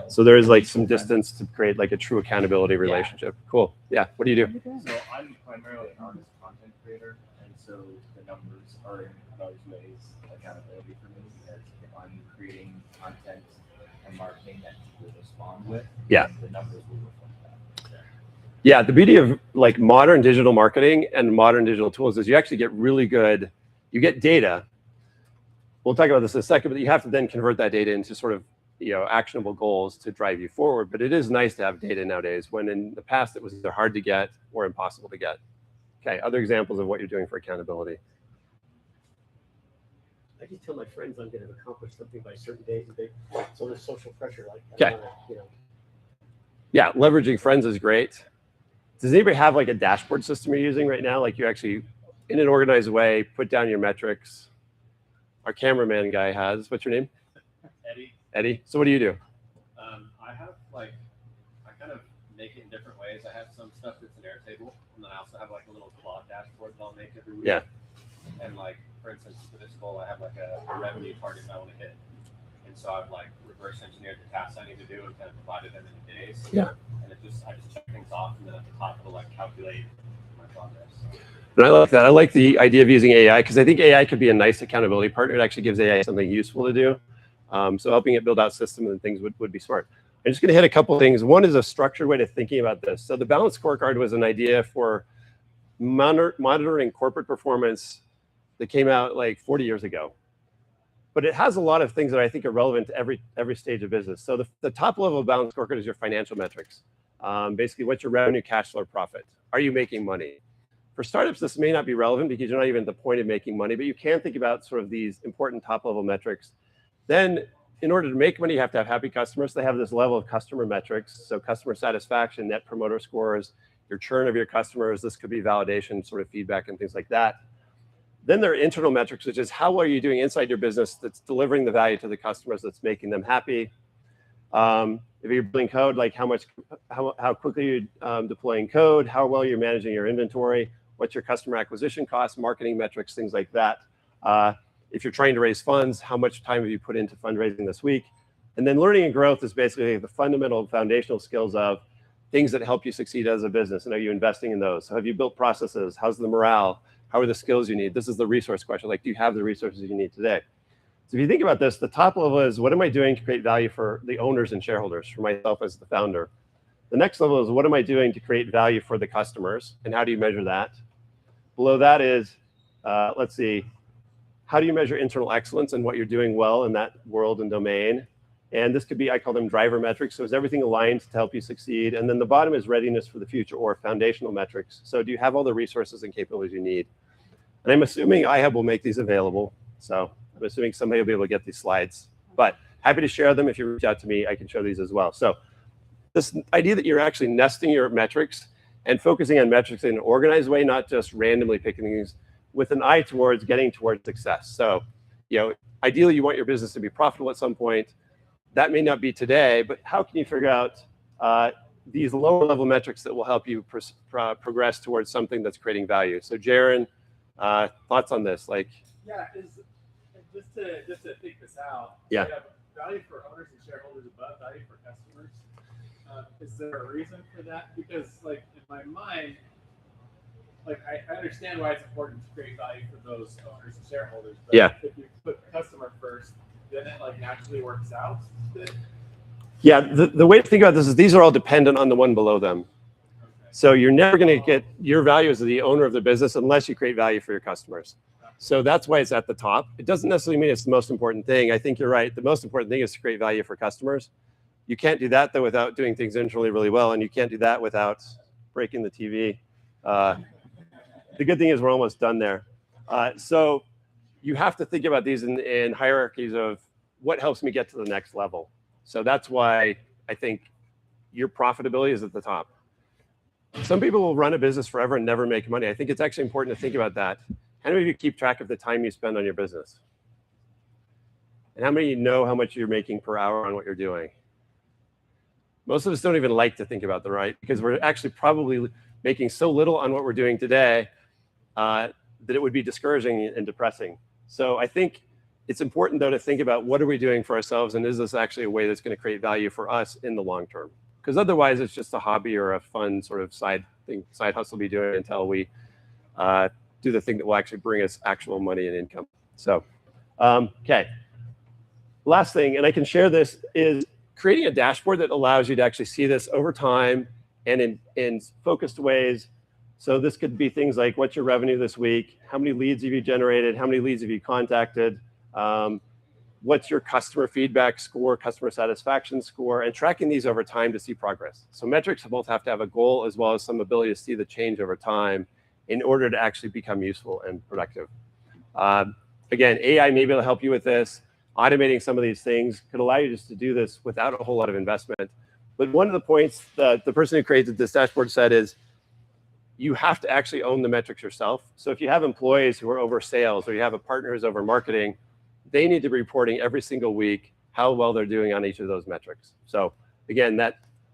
So there is like some distance to create like a true accountability relationship. Cool. Yeah. What do you do? So I'm primarily an artist content creator, and so the numbers are in those ways accountability for me, because if I'm creating content and marketing that people respond with, Yeah. the numbers will reflect that. Yeah, the beauty of like modern digital marketing and modern digital tools is you actually get really good, you get data. We'll talk about this in a second, but you have to then convert that data into sort of, you know, actionable goals to drive you forward. But it is nice to have data nowadays, when in the past it was either hard to get or impossible to get. Okay, other examples of what you're doing for accountability. I just tell my friends I'm going to accomplish something by certain days, and so there's social pressure. Like, Okay. You know. Yeah, leveraging friends is great. Does anybody have like a dashboard system you're using right now? Like you actually, in an organized way, put down your metrics. Our cameraman guy has. What's your name? Eddie. Eddie. So what do you do? I have like, I kind of make it in different ways. I have some stuff that's an Airtable, and then I also have like a little Claude dashboard that I'll make every week. Yeah. And like, for instance, for this goal, I have like a revenue target that I want to hit. And so I've like reverse engineered the tasks I need to do and kind of divided them into days. Yeah. And I just check things off, and then at the top it'll like calculate my progress. And I like that. I like the idea of using AI, because I think AI could be a nice accountability partner. It actually gives AI something useful to do. So helping it build out systems and things would be smart. I'm just going to hit a couple things. One is a structured way of thinking about this. So the balanced scorecard was an idea for monitoring corporate performance that came out like 40 years ago. But it has a lot of things that I think are relevant to every stage of business. So the top level of balanced scorecard is your financial metrics. Basically, what's your revenue, cash flow, profit? Are you making money? For startups, this may not be relevant because you're not even at the point of making money, but you can think about sort of these important top-level metrics. Then, in order to make money, you have to have happy customers. They have this level of customer metrics. So customer satisfaction, net promoter scores, your churn of your customers. This could be validation, sort of feedback and things like that. Then there are internal metrics, which is how well are you doing inside your business that's delivering the value to the customers, that's making them happy. If you're building code, like how quickly you're deploying code, how well you're managing your inventory, what's your customer acquisition costs, marketing metrics, things like that. If you're trying to raise funds, how much time have you put into fundraising this week? And then learning and growth is basically the fundamental foundational skills of things that help you succeed as a business. And are you investing in those? So have you built processes? How's the morale? How are the skills you need? This is the resource question. Like, do you have the resources you need today? So if you think about this, the top level is, what am I doing to create value for the owners and shareholders, for myself as the founder? The next level is, what am I doing to create value for the customers? And how do you measure that? Below that is, let's see, how do you measure internal excellence and what you're doing well in that world and domain? And this could be, I call them driver metrics. So is everything aligned to help you succeed? And then the bottom is readiness for the future, or foundational metrics. So do you have all the resources and capabilities you need? And I'm assuming iHub will make these available. So I'm assuming somebody will be able to get these slides. But happy to share them. If you reach out to me, I can show these as well. So this idea that you're actually nesting your metrics and focusing on metrics in an organized way, not just randomly picking these, with an eye towards getting towards success. So, you know, ideally you want your business to be profitable at some point. That may not be today, but how can you figure out these lower level metrics that will help you progress towards something that's creating value? So Jaron, thoughts on this? Like, yeah, just to think this out. Yeah. We have value for owners and shareholders above value for customers. Is there a reason for that? Because like in my mind, like I understand why it's important to create value for those owners and shareholders. But yeah. If you put the customer first, then it like naturally works out. Yeah, the way to think about this is these are all dependent on the one below them. Okay. So you're never going to get your value as the owner of the business unless you create value for your customers. So that's why it's at the top. It doesn't necessarily mean it's the most important thing. I think you're right. The most important thing is to create value for customers. You can't do that, though, without doing things internally really well. And you can't do that without breaking the TV. The good thing is we're almost done there. So you have to think about these in hierarchies of what helps me get to the next level. So that's why I think your profitability is at the top. Some people will run a business forever and never make money. I think it's actually important to think about that. How many of you keep track of the time you spend on your business? And how many of you know how much you're making per hour on what you're doing? Most of us don't even like to think about the right, because we're actually probably making so little on what we're doing today that it would be discouraging and depressing. So I think it's important, though, to think about what are we doing for ourselves, and is this actually a way that's going to create value for us in the long term? Because otherwise, it's just a hobby or a fun sort of side hustle we doing until we do the thing that will actually bring us actual money and income. So, okay. Last thing, and I can share this, is creating a dashboard that allows you to actually see this over time and in focused ways. So this could be things like, what's your revenue this week? How many leads have you generated? How many leads have you contacted? What's your customer feedback score, customer satisfaction score, and tracking these over time to see progress. So metrics both have to have a goal as well as some ability to see the change over time in order to actually become useful and productive. Again, AI may be able to help you with this. Automating some of these things could allow you just to do this without a whole lot of investment. But one of the points that the person who created this dashboard said is, you have to actually own the metrics yourself. So if you have employees who are over sales or you have a partner who's over marketing, they need to be reporting every single week how well they're doing on each of those metrics. So again,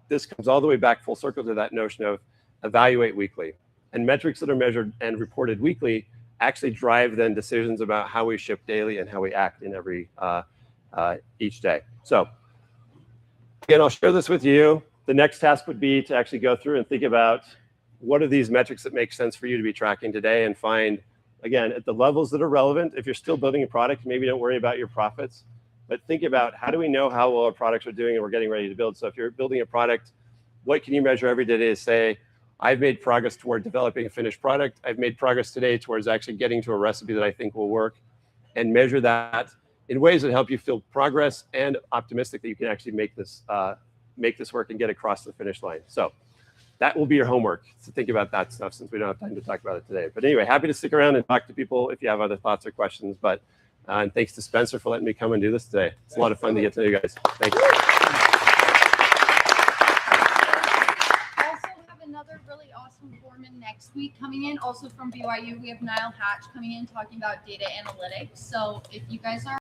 this comes all the way back full circle to that notion of evaluate weekly. And metrics that are measured and reported weekly actually drive then decisions about how we ship daily and how we act in each day. So again, I'll share this with you. The next task would be to actually go through and think about what are these metrics that make sense for you to be tracking today, and find, again, at the levels that are relevant. If you're still building a product, maybe don't worry about your profits, but think about how do we know how well our products are doing and we're getting ready to build. So if you're building a product, what can you measure every day to say, I've made progress toward developing a finished product. I've made progress today towards actually getting to a recipe that I think will work, and measure that in ways that help you feel progress and optimistic that you can actually make this work and get across the finish line. So that will be your homework, to think about that stuff, since we don't have time to talk about it today. But anyway, happy to stick around and talk to people if you have other thoughts or questions. But and thanks to Spencer for letting me come and do this today. It's a lot of fun to get to know you guys. Thanks. Also have another really awesome foreman next week coming in, also from BYU. We have Niall Hatch coming in talking about data analytics. So if you guys are